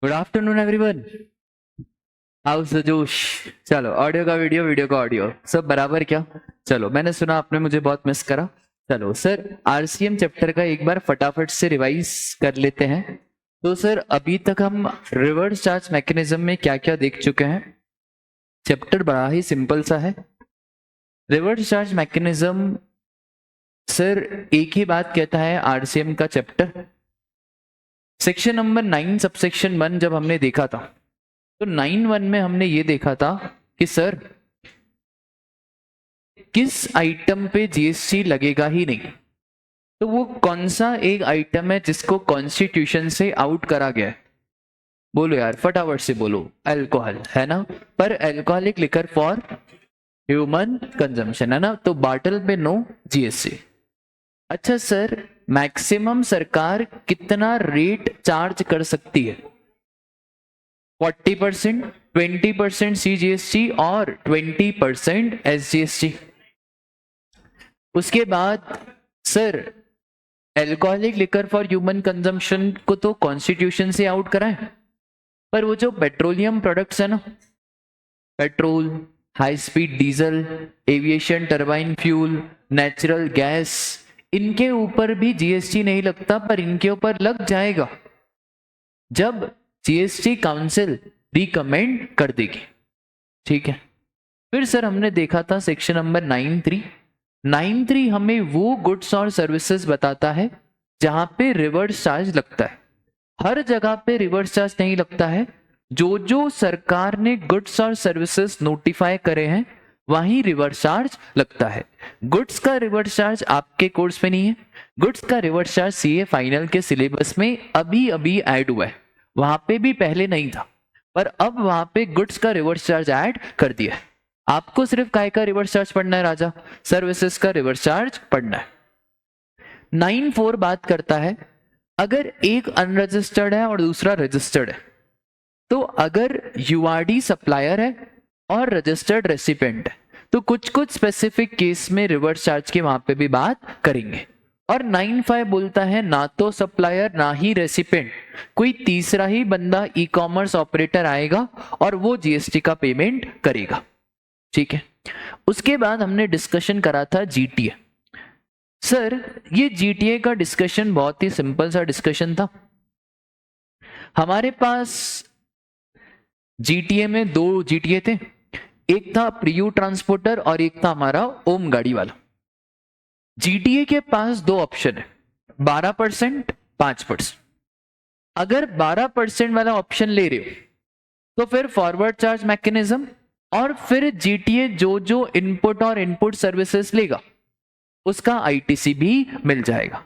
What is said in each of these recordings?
Good afternoon everyone. House the जोश। चलो audio का वीडियो, वीडियो का ऑडियो, सब बराबर क्या? चलो, मैंने सुना आपने मुझे बहुत मिस करा। चलो सर, आरसीएम चैप्टर का एक बार फटाफट से रिवाइज कर लेते हैं। तो सर अभी तक हम रिवर्स चार्ज मैकेनिज्म में क्या क्या देख चुके हैं। चैप्टर बड़ा ही सिंपल सा है। रिवर्स चार्ज मैकेनिज्म सर एक ही बात कहता है आरसीएम का चैप्टर। सेक्शन नंबर 9 सबसेक्शन 1 जब हमने देखा था तो 9(1) में हमने ये देखा था कि सर किस आइटम पे जीएसटी लगेगा ही नहीं। तो वो कौन सा एक आइटम है जिसको कॉन्स्टिट्यूशन से आउट करा गया है? बोलो यार, फटाफट से बोलो। अल्कोहल है ना, पर alcoholic liquor for human consumption है ना, तो बाटल पे नो जीएसटी। अच्छा सर, मैक्सिमम सरकार कितना रेट चार्ज कर सकती है? 40%, 20% सीजीएसटी और 20% एसजीएसटी। उसके बाद sir alcoholic liquor for human consumption को तो कॉन्स्टिट्यूशन से आउट कराएं, पर वो जो पेट्रोलियम प्रोडक्ट्स है ना, petrol, high speed diesel, aviation turbine fuel, natural gas, इनके ऊपर भी जीएसटी नहीं लगता, पर इनके ऊपर लग जाएगा जब जीएसटी काउंसिल रिकमेंड कर देगी। ठीक है। फिर सर हमने देखा था सेक्शन नंबर 9(3) हमें वो गुड्स और सर्विसेज बताता है जहां पे रिवर्स चार्ज लगता है। हर जगह पे रिवर्स चार्ज नहीं लगता है। जो जो सरकार ने गुड्स और सर्विसेज नोटिफाई करे हैं वहीं रिवर्स चार्ज लगता है। गुड्स का रिवर्स चार्ज आपके कोर्स में नहीं है। गुड्स का रिवर्स चार्ज सीए फाइनल के सिलेबस में अभी अभी ऐड हुआ है, वहां पे भी पहले नहीं था, पर अब वहां पे गुड्स का रिवर्स चार्ज ऐड कर दिया है। आपको सिर्फ काय का रिवर्स चार्ज पढ़ना है राजा, सर्विसेज का रिवर्स चार्ज पढ़ना है। 9(4) बात करता है अगर एक अनरजिस्टर्ड है और दूसरा रजिस्टर्ड है, तो अगर यूआरडी सप्लायर है और रजिस्टर्ड रेसिपिएंट है तो कुछ कुछ स्पेसिफिक केस में रिवर्स चार्ज की वहां पे भी बात करेंगे। और 9(5) बोलता है ना तो सप्लायर ना ही रेसिपिएंट, कोई तीसरा ही बंदा ई कॉमर्स ऑपरेटर आएगा और वो जीएसटी का पेमेंट करेगा। ठीक है। उसके बाद हमने डिस्कशन करा था जीटीए। सर ये जीटीए का डिस्कशन बहुत ही सिंपल सा डिस्कशन था। हमारे पास जीटीए में दो जीटीए थे, एक था प्रियू ट्रांसपोर्टर और एक था हमारा ओम गाड़ी वाला। जीटीए के पास दो ऑप्शन है, 12%, 5%। अगर 12% वाला ऑप्शन ले रहे हो तो फिर फॉरवर्ड चार्ज मैकेनिज्म और फिर जीटीए जो जो इनपुट और इनपुट सर्विसेज लेगा उसका आईटीसी भी मिल जाएगा।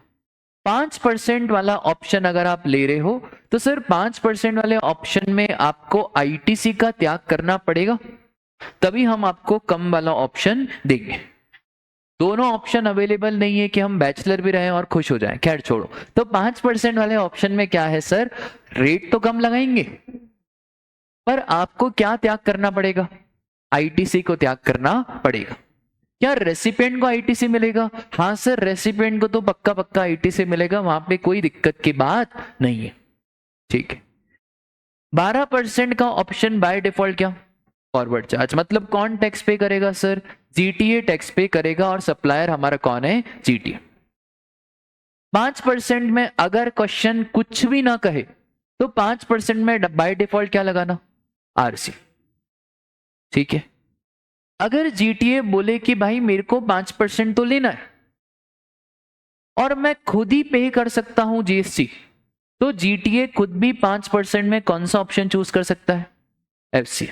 5% वाला ऑप्शन अगर आप ले रहे हो तो सर 5% वाले ऑप्शन में आपको आईटीसी का त्याग करना पड़ेगा, तभी हम आपको कम वाला ऑप्शन देंगे। दोनों ऑप्शन अवेलेबल नहीं है कि हम बैचलर भी रहे और खुश हो जाएं, खैर छोड़ो। तो 5% वाले ऑप्शन में क्या है सर, रेट तो कम लगाएंगे पर आपको क्या त्याग करना पड़ेगा? आईटीसी को त्याग करना पड़ेगा। क्या रेसिपिएंट को आईटीसी मिलेगा? हाँ सर, रेसिपिएंट को तो पक्का पक्का आईटीसी मिलेगा, वहां पे कोई दिक्कत की बात नहीं है। ठीक है। 12% का ऑप्शन बाय डिफॉल्ट क्या? Forward charge. मतलब कौन टैक्स पे करेगा सर? जीटीए टैक्स पे करेगा और सप्लायर हमारा कौन है? जीटीए। 5% में अगर क्वेश्चन कुछ भी ना कहे तो 5% में बाय डिफॉल्ट क्या लगाना? आरसी। ठीक है। अगर जीटीए बोले कि भाई मेरे को 5% तो लेना है और मैं खुद ही पे कर सकता हूं जीएसटी, तो जीटीए खुद भी 5% में कौन सा ऑप्शन चूज कर सकता है? एफसी।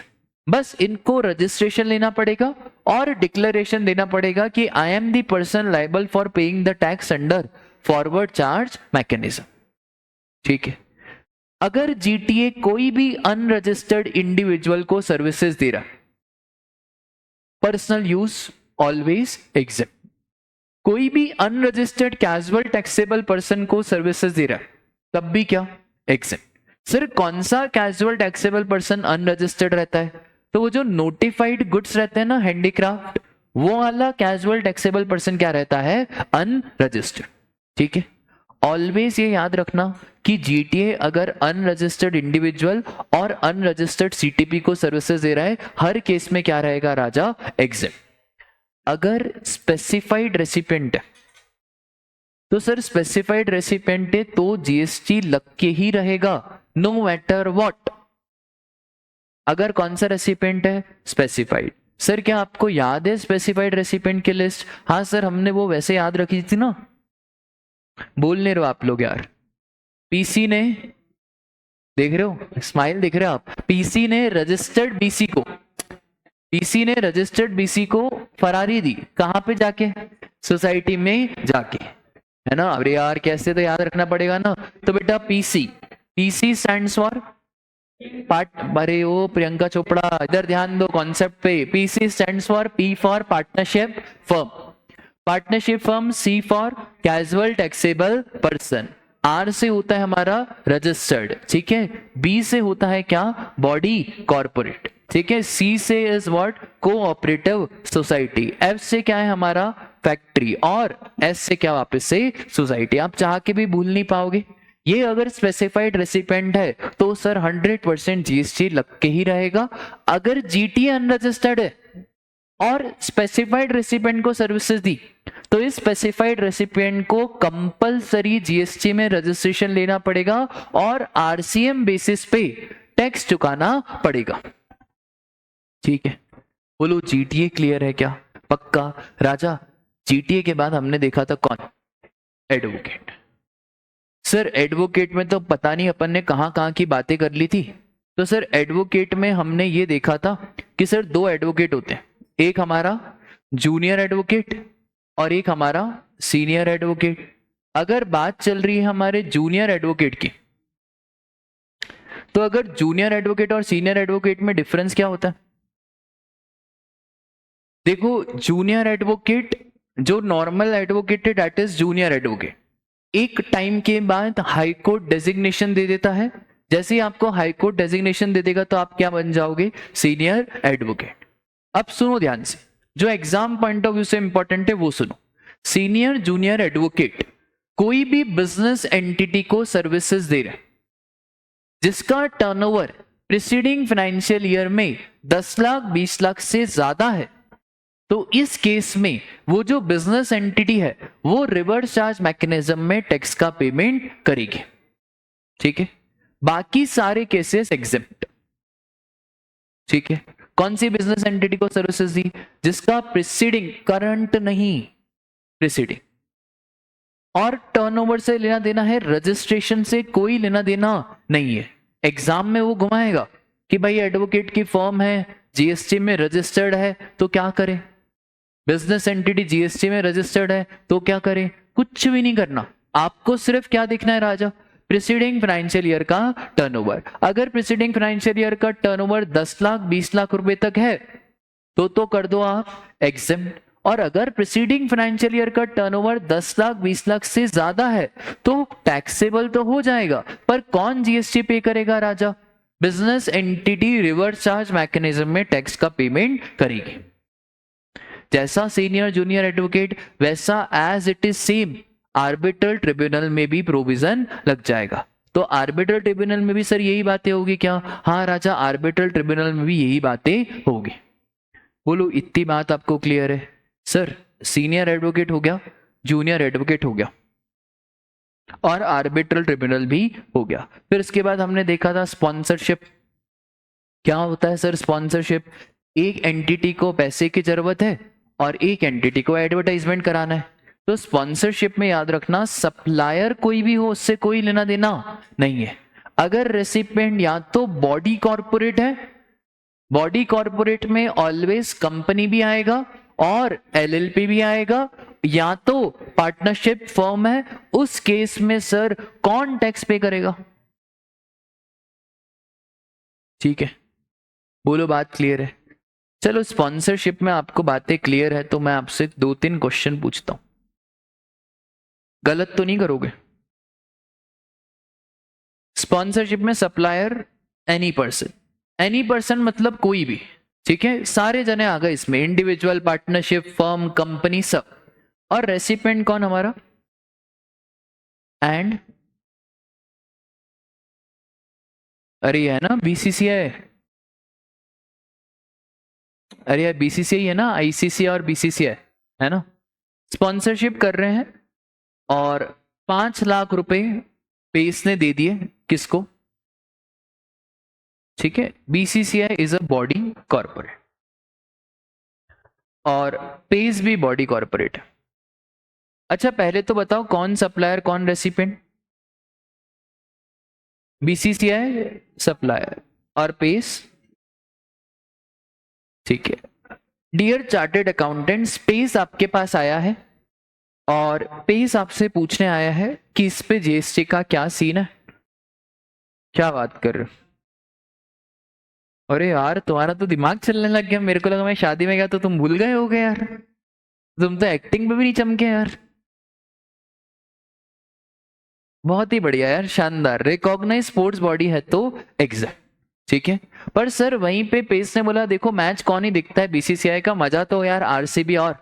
बस इनको रजिस्ट्रेशन लेना पड़ेगा और डिक्लेरेशन देना पड़ेगा कि I am the person liable for paying the tax under forward charge mechanism. ठीक है। अगर जीटीए कोई भी अनरजिस्टर्ड इंडिविजुअल को सर्विसेज दे रहा है, पर्सनल यूज ऑलवेज एग्जेप्ट। कोई भी अनरजिस्टर्ड कैजुअल टैक्सेबल पर्सन को सर्विसेज दे रहा है तब भी क्या? एग्जेप्ट। सर कौन सा कैजुअल टैक्सेबल पर्सन अनरजिस्टर्ड रहता है? तो वो जो नोटिफाइड गुड्स रहते हैं ना, हैंडीक्राफ्ट, वो वाला कैजुअल टैक्सेबल पर्सन क्या रहता है? अनरजिस्टर्ड। ठीक है। ऑलवेज ये याद रखना कि जीटीए अगर अनरजिस्टर्ड इंडिविजुअल और अनरजिस्टर्ड सीटीपी को सर्विसेज दे रहा है, हर केस में क्या रहेगा राजा, एग्जिट। अगर स्पेसिफाइड रेसिपिएंट है तो सर स्पेसिफाइड रेसिपिएंट है तो जीएसटी लग के ही रहेगा, नो मैटर व्हाट। अगर कौन सा रेसिपिएंट है, स्पेसिफाइड। सर क्या आपको याद है स्पेसिफाइड रेसिपिएंट की लिस्ट? हाँ सर, हमने वो वैसे याद रखी थी ना, बोल नहीं रहे हो आप लोग यार। पीसी ने, देख रहे हो स्माइल देख रहे हो आप, पीसी ने रजिस्टर्ड बीसी को, पीसी ने रजिस्टर्ड बीसी को फरारी दी, कहां पे जाके, सोसाइटी में जाके, है ना। अरे यार कैसे, तो याद रखना पड़ेगा ना। तो बेटा PC, PC stands for part, अरे ओ प्रियंका चोपड़ा इधर ध्यान दो कॉन्सेप्ट पे। PC stands for, P for partnership firm, partnership firm, C for casual taxable person, R से होता है हमारा रजिस्टर्ड, ठीक है, बी से होता है क्या, बॉडी कॉर्पोरेट, ठीक है, सी से is what, cooperative society, F से क्या है हमारा फैक्ट्री, और एस से क्या वापस से सोसाइटी। आप चाह के भी भूल नहीं पाओगे। ये अगर स्पेसिफाइड रेसिपिएंट है तो सर 100% जीएसटी लग के ही रहेगा। अगर जीटी अनरजिस्टर्ड है और स्पेसिफाइड रेसिपिएंट को सर्विसेज दी तो इस स्पेसिफाइड रेसिपिएंट को कंपलसरी जीएसटी में रजिस्ट्रेशन लेना पड़ेगा और आरसीएम बेसिस पे टैक्स चुकाना पड़ेगा, ठीक है। बोलो जीटीए क्लियर है क्या? पक्का राजा। जीटीए के बाद हमने देखा था कौन, एडवोकेट। सर एडवोकेट में तो पता नहीं अपन ने कहां कहां की बातें कर ली थी। तो सर एडवोकेट में हमने ये देखा था कि सर दो एडवोकेट होते हैं, एक हमारा जूनियर एडवोकेट और एक हमारा सीनियर एडवोकेट। अगर बात चल रही है हमारे जूनियर एडवोकेट की, तो अगर जूनियर एडवोकेट और सीनियर एडवोकेट में डिफरेंस क्या होता है? देखो जूनियर एडवोकेट जो नॉर्मल एडवोकेट है दैट इज जूनियर एडवोकेट, एक टाइम के बाद हाई कोर्ट डेजिग्नेशन दे देता है। जैसे ही आपको हाई कोर्ट डेजिग्नेशन दे देगा तो आप क्या बन जाओगे, सीनियर एडवोकेट। अब सुनो ध्यान से, जो एग्जाम पॉइंट ऑफ व्यू से इंपॉर्टेंट है वो सुनो। सीनियर जूनियर एडवोकेट कोई भी बिजनेस एंटिटी को सर्विसेज दे रहे जिसका टर्नओवर प्रीसीडिंग फाइनेंशियल ईयर में 10 लाख 20 लाख से ज्यादा है, तो इस केस में वो जो बिजनेस एंटिटी है वो रिवर्स चार्ज मैकेनिज्म में टैक्स का पेमेंट करेगी, ठीक है। बाकी सारे केसेस एग्जेम्प्ट, ठीक है। कौन सी बिजनेस एंटिटी को सर्विसेज दी? जिसका प्रीसीडिंग, करंट नहीं, प्रीसीडिंग, और टर्नओवर से लेना देना है, रजिस्ट्रेशन से कोई लेना देना नहीं है। एग्जाम में वो घुमाएगा कि भाई एडवोकेट की फर्म है, जीएसटी में रजिस्टर्ड है, तो क्या करें, बिजनेस एंटिटी जीएसटी में रजिस्टर्ड है तो क्या करें, कुछ भी नहीं करना। आपको सिर्फ क्या देखना है राजा, प्रीसीडिंग फाइनेंशियल ईयर का टर्नओवर। अगर प्रीसीडिंग फाइनेंशियल ईयर का टर्नओवर 10 लाख 20 लाख रुपए तक है तो कर दो आप एग्जेम्प्ट, और अगर प्रीसीडिंग फाइनेंशियल ईयर का टर्नओवर 10 लाख 20 लाख से ज्यादा है तो टैक्सेबल तो हो जाएगा, पर कौन जीएसटी पे करेगा राजा, business entity reverse charge mechanism में टैक्स का पेमेंट करेगी। जैसा सीनियर जूनियर एडवोकेट वैसा as it is same arbitral tribunal में भी प्रोविजन लग जाएगा। तो आर्बिट्रल ट्रिब्यूनल में भी सर यही बातें होगी क्या? हाँ राजा, आर्बिट्रल ट्रिब्यूनल में भी यही बातें होगी। बोलो इतनी बात आपको क्लियर है? सर सीनियर एडवोकेट हो गया, जूनियर एडवोकेट हो गया और आर्बिट्रल ट्रिब्यूनल भी हो गया। फिर इसके बाद हमने देखा था स्पॉन्सरशिप। क्या होता है सर स्पॉन्सरशिप? एक एंटिटी को पैसे की जरूरत है और एक एंटिटी को एडवर्टाइजमेंट कराना है। तो स्पॉन्सरशिप में याद रखना सप्लायर कोई भी हो उससे कोई लेना देना नहीं है। अगर रेसिपिएंट या तो बॉडी कॉर्पोरेट है, बॉडी कॉर्पोरेट में ऑलवेज कंपनी भी आएगा और एलएलपी भी आएगा, या तो पार्टनरशिप फर्म है, उस केस में सर कौन टैक्स पे करेगा? ठीक है, बोलो बात क्लियर है? चलो स्पॉन्सरशिप में आपको बातें क्लियर है तो मैं आपसे 2-3 क्वेश्चन पूछता हूं, गलत तो नहीं करोगे? स्पॉन्सरशिप में सप्लायर एनी पर्सन मतलब कोई भी, ठीक है, सारे जने आ गए इसमें, इंडिविजुअल, पार्टनरशिप, फर्म, कंपनी, सब। और रेसिपिएंट कौन हमारा? एंड अरे ये है ना बीसीसीआई, अरे यार बीसीसीआई है ना, आईसीसी और बीसीसीआई है ना, स्पॉन्सरशिप कर रहे हैं और 5 लाख रुपए पेस ने दे दिए किसको, ठीक है। BCCI is a body corporate और पेस भी बॉडी कॉर्पोरेट है। अच्छा पहले तो बताओ कौन सप्लायर कौन रेसिपिएंट, बीसीसीआई सप्लायर और पेस, ठीक है। डियर चार्टेड अकाउंटेंट, पेस आपके पास आया है और पेस आपसे पूछने आया है कि इस पे जीएसटी का क्या सीन है। क्या बात कर रहे हो, अरे यार तुम्हारा तो दिमाग चलने लग गया, मेरे को लगा मैं शादी में गया तो तुम भूल गए होगे यार, तुम तो एक्टिंग में भी नहीं चमके यार। बहुत ही बढ़िया यार, शानदार, रिकॉग्नाइज स्पोर्ट्स बॉडी है तो एग्जैक्ट, ठीक है। पर सर वहीं पे पेस ने बोला देखो मैच कौन ही दिखता है बीसीसीआई का, मजा तो यार आरसीबी, और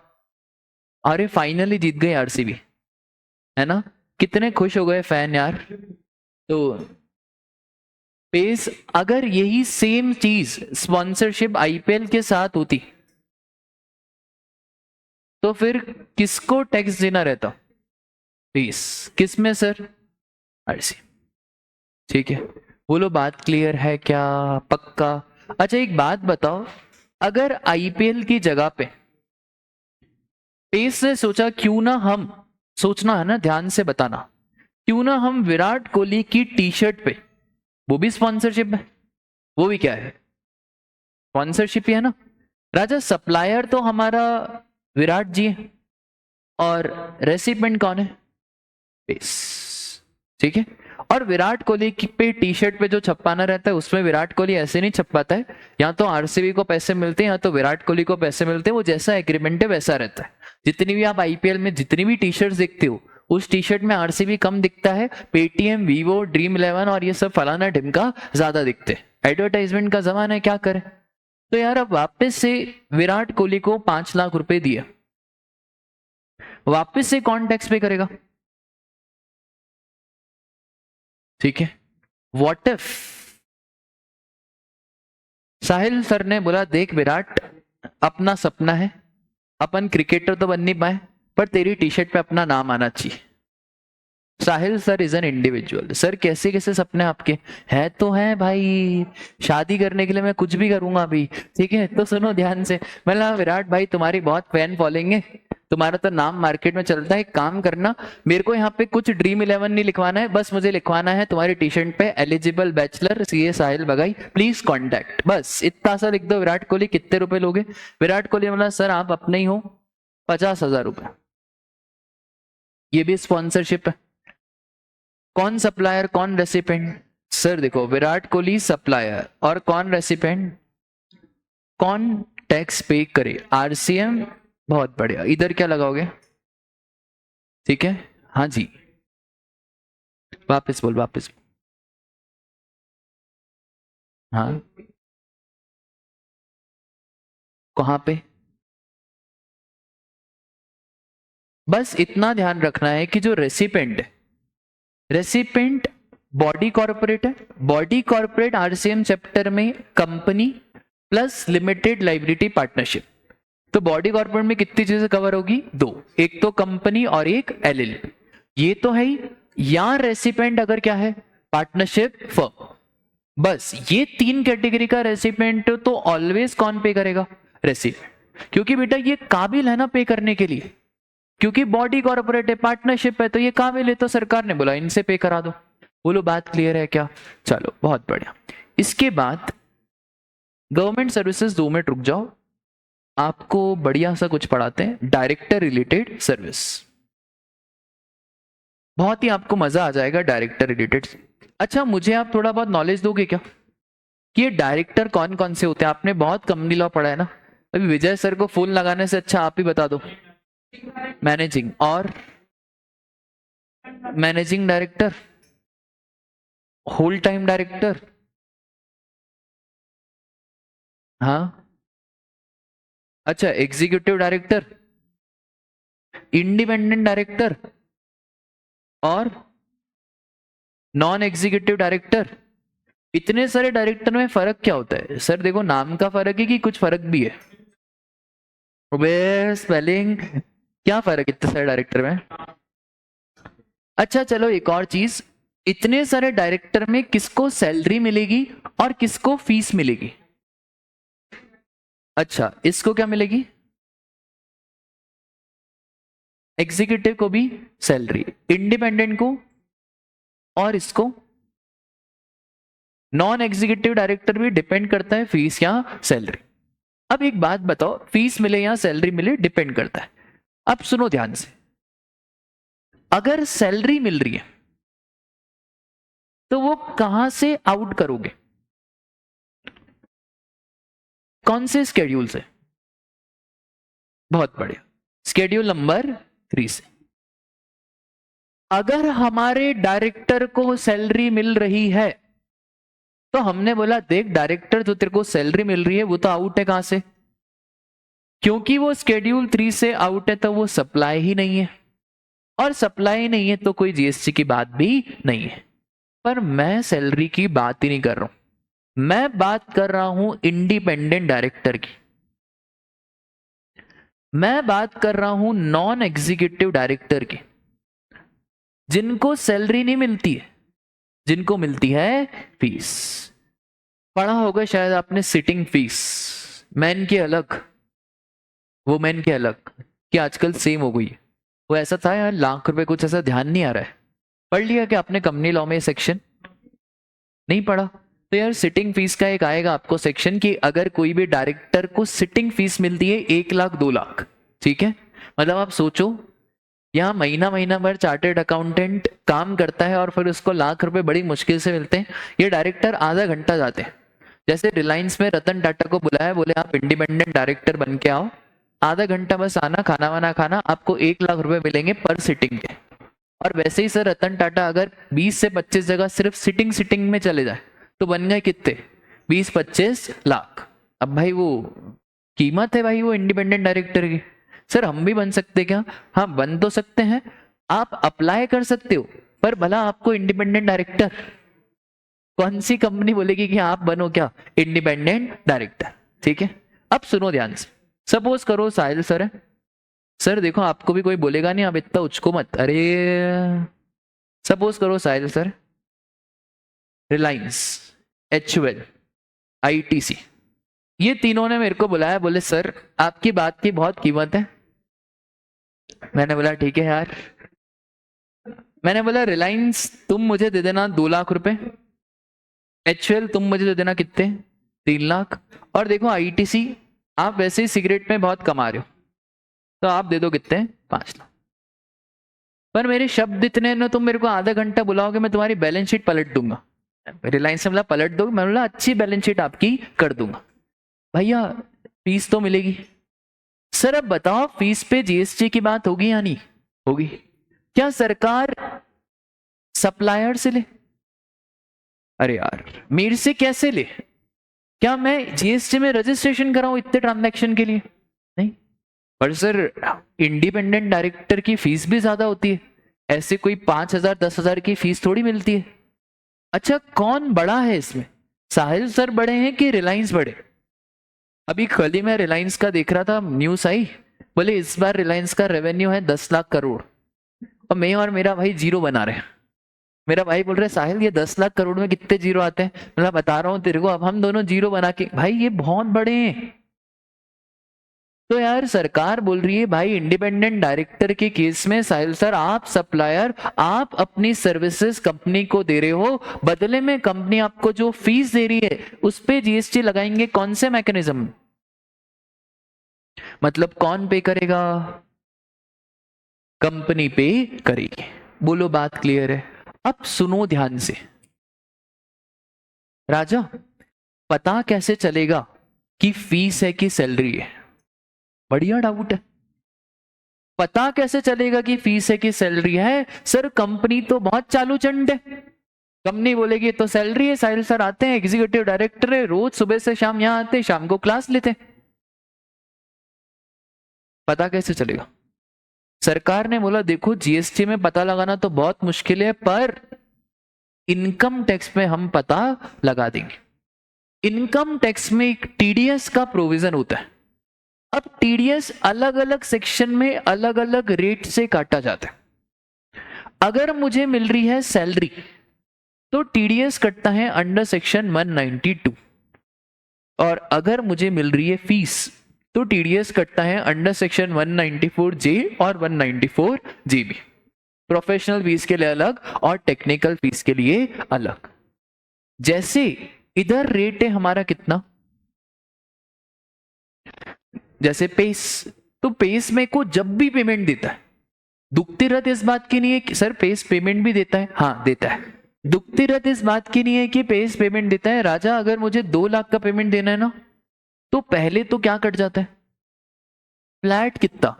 अरे फाइनली जीत गई आरसीबी, है ना, कितने खुश हो गए फैन यार। तो पेस अगर यही सेम चीज स्पॉन्सरशिप आईपीएल के साथ होती तो फिर किसको टैक्स देना रहता, पेस, किस में सर, आरसी, ठीक है। बोलो बात क्लियर है क्या, पक्का। अच्छा एक बात बताओ, अगर आईपीएल की जगह पे पेस ने सोचा क्यों ना हम, सोचना है ना, ध्यान से बताना, क्यों ना हम विराट कोहली की टी शर्ट पे, वो भी स्पॉन्सरशिप है, वो भी क्या है, स्पॉन्सरशिप ही है ना। राजा सप्लायर तो हमारा विराट जी है और रेसिपेंट कौन है, पेस, ठीक है। और विराट कोहली की पे टी शर्ट पे जो छपाना रहता है उसमें विराट कोहली ऐसे नहीं छपाता है, या तो आरसीबी को पैसे मिलते हैं या तो विराट कोहली को पैसे मिलते हैं, वो जैसा एग्रीमेंट है वैसा रहता है। जितनी भी आप आईपीएल में जितनी भी टी शर्ट देखते हो उस टी शर्ट में आरसीबी कम दिखता है, पेटीएम, वीवो, ड्रीम इलेवन और ये सब फलाना ढिमका ज्यादा दिखते हैं, एडवर्टाइजमेंट का जमाना है, क्या करें। तो यार अब वापस से विराट कोहली को 5 लाख रुपए दिए, वापस से कौन टैक्स पे करेगा, ठीक है। व्हाट इफ साहिल सर ने बोला देख विराट, अपना सपना है, अपन क्रिकेटर तो बन नहीं पाए पर तेरी टी शर्ट पे अपना नाम आना चाहिए। Sahil sir is an individual, sir कैसे कैसे सपने आपके हैं, तो हैं भाई, शादी करने के लिए मैं कुछ भी करूंगा अभी, ठीक है। तो सुनो ध्यान से, मतलब विराट भाई तुम्हारी बहुत फैन फॉलोइंग है, तुम्हारा तो नाम मार्केट में चलता है, एक काम करना, मेरे को यहाँ पे कुछ ड्रीम इलेवन नहीं लिखवाना है, बस मुझे लिखवाना है तुम्हारी टी शर्ट पे eligible bachelor CA Sahil Bagai please contact, बस इतना सा लिख दो। विराट कोहली कितने रुपए लोगे, विराट कोहली बोला सर आप अपने ही हो, 50,000 रुपए, ये भी स्पॉन्सरशिप है। कौन सप्लायर कौन रेसिपेंट, सर देखो विराट कोहली सप्लायर और कौन रेसिपेंट, कौन टैक्स पे करे, आरसीएम, बहुत बढ़िया, इधर क्या लगाओगे, ठीक है, हाँ जी, वापस बोल वापस बोल। हाँ कहाँ पे, बस इतना ध्यान रखना है कि जो रेसिपेंट है, रेसिपेंट बॉडी कॉर्पोरेट है, बॉडी कॉर्पोरेट आरसीएम चैप्टर में company plus limited liability partnership, तो बॉडी कॉर्पोरेट में कितनी चीजें कवर होगी, दो, एक तो कंपनी और एक एलएलपी, ये तो है ही। या रेसिपेंट अगर क्या है, पार्टनरशिप फर्म, बस ये 3 कैटेगरी का रेसिपेंट तो ऑलवेज कौन पे करेगा, रेसिपेंट, क्योंकि बेटा ये काबिल है ना पे करने के लिए, क्योंकि बॉडी कॉर्पोरेट है, पार्टनरशिप है, तो ये काबिल है, तो सरकार ने बोला इनसे पे करा दो। बोलो बात क्लियर है क्या, चलो बहुत बढ़िया। इसके बाद गवर्नमेंट सर्विसेज, 2 मिनट रुक जाओ, आपको बढ़िया सा कुछ पढ़ाते हैं, डायरेक्टर रिलेटेड सर्विस, बहुत ही आपको मजा आ जाएगा डायरेक्टर रिलेटेड। अच्छा मुझे आप थोड़ा बहुत नॉलेज दोगे क्या कि ये डायरेक्टर कौन कौन से होते हैं, आपने बहुत कम्युनिटी लॉ पढ़ा है ना, अभी विजय सर को फूल लगाने से अच्छा आप ही बता दो। मैनेजिंग और managing director, whole time director, हाँ, अच्छा एग्जीक्यूटिव डायरेक्टर, इंडिपेंडेंट डायरेक्टर और नॉन एग्जीक्यूटिव डायरेक्टर। इतने सारे डायरेक्टर में फर्क क्या होता है सर? देखो नाम का फर्क है कि कुछ फर्क भी है? स्पेलिंग क्या फर्क है इतने सारे डायरेक्टर में? अच्छा चलो एक और चीज, इतने सारे डायरेक्टर में किसको सैलरी मिलेगी और किसको फीस मिलेगी? अच्छा इसको क्या मिलेगी? एग्जीक्यूटिव को भी सैलरी, इंडिपेंडेंट को और इसको नॉन एग्जीक्यूटिव डायरेक्टर भी डिपेंड करता है फीस या सैलरी। अब एक बात बताओ, फीस मिले या सैलरी मिले डिपेंड करता है। अब सुनो ध्यान से, अगर सैलरी मिल रही है तो वो कहां से आउट करोगे? कौन से स्केड्यूल से? बहुत बढ़िया, स्केड्यूल नंबर 3 से। अगर हमारे डायरेक्टर को सैलरी मिल रही है तो हमने बोला देख डायरेक्टर जो तेरे को सैलरी मिल रही है वो तो आउट है। कहां से? क्योंकि वो स्केड्यूल 3 से आउट है तो वो सप्लाई ही नहीं है, और सप्लाई नहीं है तो कोई जीएसटी की बात भी नहीं है। पर मैं सैलरी की बात ही नहीं कर रहा हूं, मैं बात कर रहा हूं इंडिपेंडेंट डायरेक्टर की। मैं बात कर रहा हूं नॉन एग्जीक्यूटिव डायरेक्टर की, जिनको सैलरी नहीं मिलती है, जिनको मिलती है फीस। पढ़ा होगा शायद आपने सिटिंग फीस, मैन के अलग वुमेन के अलग, कि आजकल सेम हो गई है। वो ऐसा था यार, ₹1,00,000 कुछ ऐसा ध्यान नहीं आ रहा है। पढ़ लिया क्या आपने कंपनी लॉ में सेक्शन? नहीं पढ़ा? तो यार सिटिंग फीस का एक आएगा आपको सेक्शन कि अगर कोई भी डायरेक्टर को सिटिंग फीस मिलती है 1,00,000 2,00,000, ठीक है, मतलब आप सोचो यहाँ महीना भर चार्टर्ड अकाउंटेंट काम करता है और फिर उसको ₹1,00,000 बड़ी मुश्किल से मिलते हैं। ये डायरेक्टर आधा घंटा जाते हैं। जैसे रिलायंस में रतन टाटा को बुलाया, बोले आप इंडिपेंडेंट डायरेक्टर बन के आओ, आधा घंटा बस आना, खाना वाना खाना, आपको ₹1,00,000 मिलेंगे पर सिटिंग के। और वैसे ही सर रतन टाटा अगर 20 से 25 जगह सिर्फ सिटिंग में चले जाए तो बन गए कितने? 20-25 लाख। अब भाई वो कीमत है भाई वो इंडिपेंडेंट डायरेक्टर की। सर हम भी बन सकते क्या? हाँ बन तो सकते हैं, आप अप्लाई कर सकते हो, पर भला आपको इंडिपेंडेंट डायरेक्टर कौन सी कंपनी बोलेगी कि आप बनो क्या इंडिपेंडेंट डायरेक्टर? ठीक है, अब सुनो ध्यान से। सपोज करो साहिल सर है, सर देखो आपको भी कोई बोलेगा नहीं, आप इतना उचको मत। अरे सपोज करो साहिल सर, रिलायंस, HUL, ITC, ये तीनों ने मेरे को बुलाया, बोले सर आपकी बात की बहुत कीमत है। मैंने बोला ठीक है यार। मैंने बोला रिलायंस तुम मुझे दे देना ₹2,00,000, HUL तुम मुझे दे देना कितने? 3,00,000। और देखो ITC आप वैसे ही सिगरेट में बहुत कमा रहे हो तो आप दे दो कितने? 5,00,000। पर मेरे शब्द इतने न, तुम मेरे को आधा घंटा बुलाओगे मैं तुम्हारी बैलेंस शीट पलट दूंगा। रिलायंस ने बोला पलट दो, मैं बोला अच्छी बैलेंस शीट आपकी कर दूंगा। भैया फीस तो मिलेगी। सर अब बताओ फीस पे जीएसटी की बात होगी या नहीं होगी? क्या सरकार सप्लायर से ले? अरे यार मेरे से कैसे ले? क्या मैं जीएसटी में रजिस्ट्रेशन कराऊं इतने ट्रांजैक्शन के लिए? नहीं। पर सर इंडिपेंडेंट डायरेक्टर की फीस भी ज्यादा होती है, ऐसे कोई 5,000 10,000 की फीस थोड़ी मिलती है। अच्छा कौन बड़ा है इसमें, साहिल सर बड़े हैं कि रिलायंस बड़े? अभी कल ही मैं रिलायंस का देख रहा था, न्यूज आई, बोले इस बार रिलायंस का रेवेन्यू है 10,00,000 करोड़, और मैं और मेरा भाई जीरो बना रहे हैं। मेरा भाई बोल रहे साहिल ये 10,00,000 करोड़ में कितने जीरो आते हैं? मतलब बता रहा हूं तेरे को, अब हम दोनों जीरो बना के, भाई ये बहुत बड़े हैं। तो यार सरकार बोल रही है भाई इंडिपेंडेंट डायरेक्टर के केस में साहिल सर आप सप्लायर, आप अपनी सर्विसेज कंपनी को दे रहे हो, बदले में कंपनी आपको जो फीस दे रही है उस पे जीएसटी लगाएंगे। कौन से मैकेनिज्म? मतलब कौन पे करेगा? कंपनी पे करेगी। बोलो बात क्लियर है? अब सुनो ध्यान से राजा, पता कैसे चलेगा कि फीस है कि सैलरी है? बढ़िया डाउट है। पता कैसे चलेगा कि फीस है कि सैलरी है? सर कंपनी तो बहुत चालू चंड है, कंपनी बोलेगी तो सैलरी है, साहिल सर आते हैं एग्जीक्यूटिव डायरेक्टर है, रोज सुबह से शाम यहां आते हैं, शाम को क्लास लेते हैं। पता कैसे चलेगा? सरकार ने बोला देखो जीएसटी में पता लगाना तो बहुत मुश्किल है, पर इनकम टैक्स में हम पता लगा देंगे। इनकम टैक्स में एक टीडीएस का प्रोविजन होता है। अब टीडीएस अलग अलग सेक्शन में अलग अलग रेट से काटा जाता है। अगर मुझे मिल रही है सैलरी तो टीडीएस कटता है अंडर सेक्शन 192, और अगर मुझे मिल रही है फीस तो टीडीएस कटता है अंडर सेक्शन 194 जे और 194 जे भी। प्रोफेशनल फीस के लिए अलग और टेक्निकल फीस के लिए अलग। जैसे इधर रेट है हमारा कितना, जैसे पेस, तो पेस में को जब भी पेमेंट देता है, दुखती रहत इस बात की नहीं है कि सर पेस पेमेंट भी देता है, हाँ देता है। दुखती रहत इस बात की नहीं है कि पेस पेमेंट देता है। राजा अगर मुझे 2 लाख का पेमेंट देना है ना, तो पहले तो क्या कट जाता है, फ्लैट कितना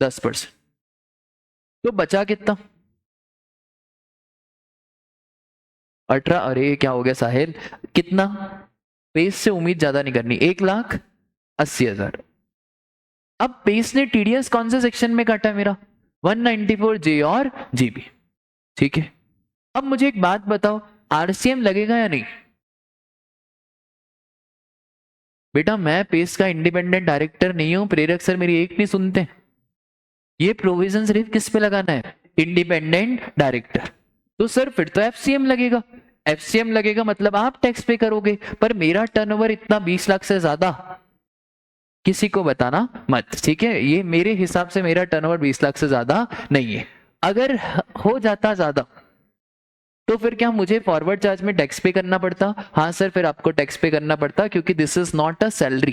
10%, तो बचा कितना 18। अरे क्या हो गया साहिल, कितना, पेस से उम्मीद ज्यादा नहीं करनी, 1,80,000। अब पेस ने टीडीएस कौन से सेक्शन में काटा है मेरा, 194 जे और जीबी, ठीक है। अब मुझे एक बात बताओ, आरसीएम लगेगा या नहीं? बेटा मैं पेस का इंडिपेंडेंट डायरेक्टर नहीं हूं, प्रेरक सर मेरी एक नहीं सुनते। ये प्रोविजन सिर्फ किस पे लगाना है, इंडिपेंडेंट डायरेक्टर। तो सर फिर तो एफसीएम लगेगा। एफसीएम लगेगा मतलब आप टैक्स पे करोगे, पर मेरा टर्नओवर इतना 20 लाख से ज्यादा किसी को बताना मत, ठीक है। ये मेरे हिसाब से मेरा टर्नओवर 20 लाख से ज्यादा नहीं है। अगर हो जाता ज्यादा तो फिर क्या मुझे फॉरवर्ड चार्ज में टैक्स पे करना पड़ता? हाँ सर फिर आपको टैक्स पे करना पड़ता, क्योंकि this is not a salary.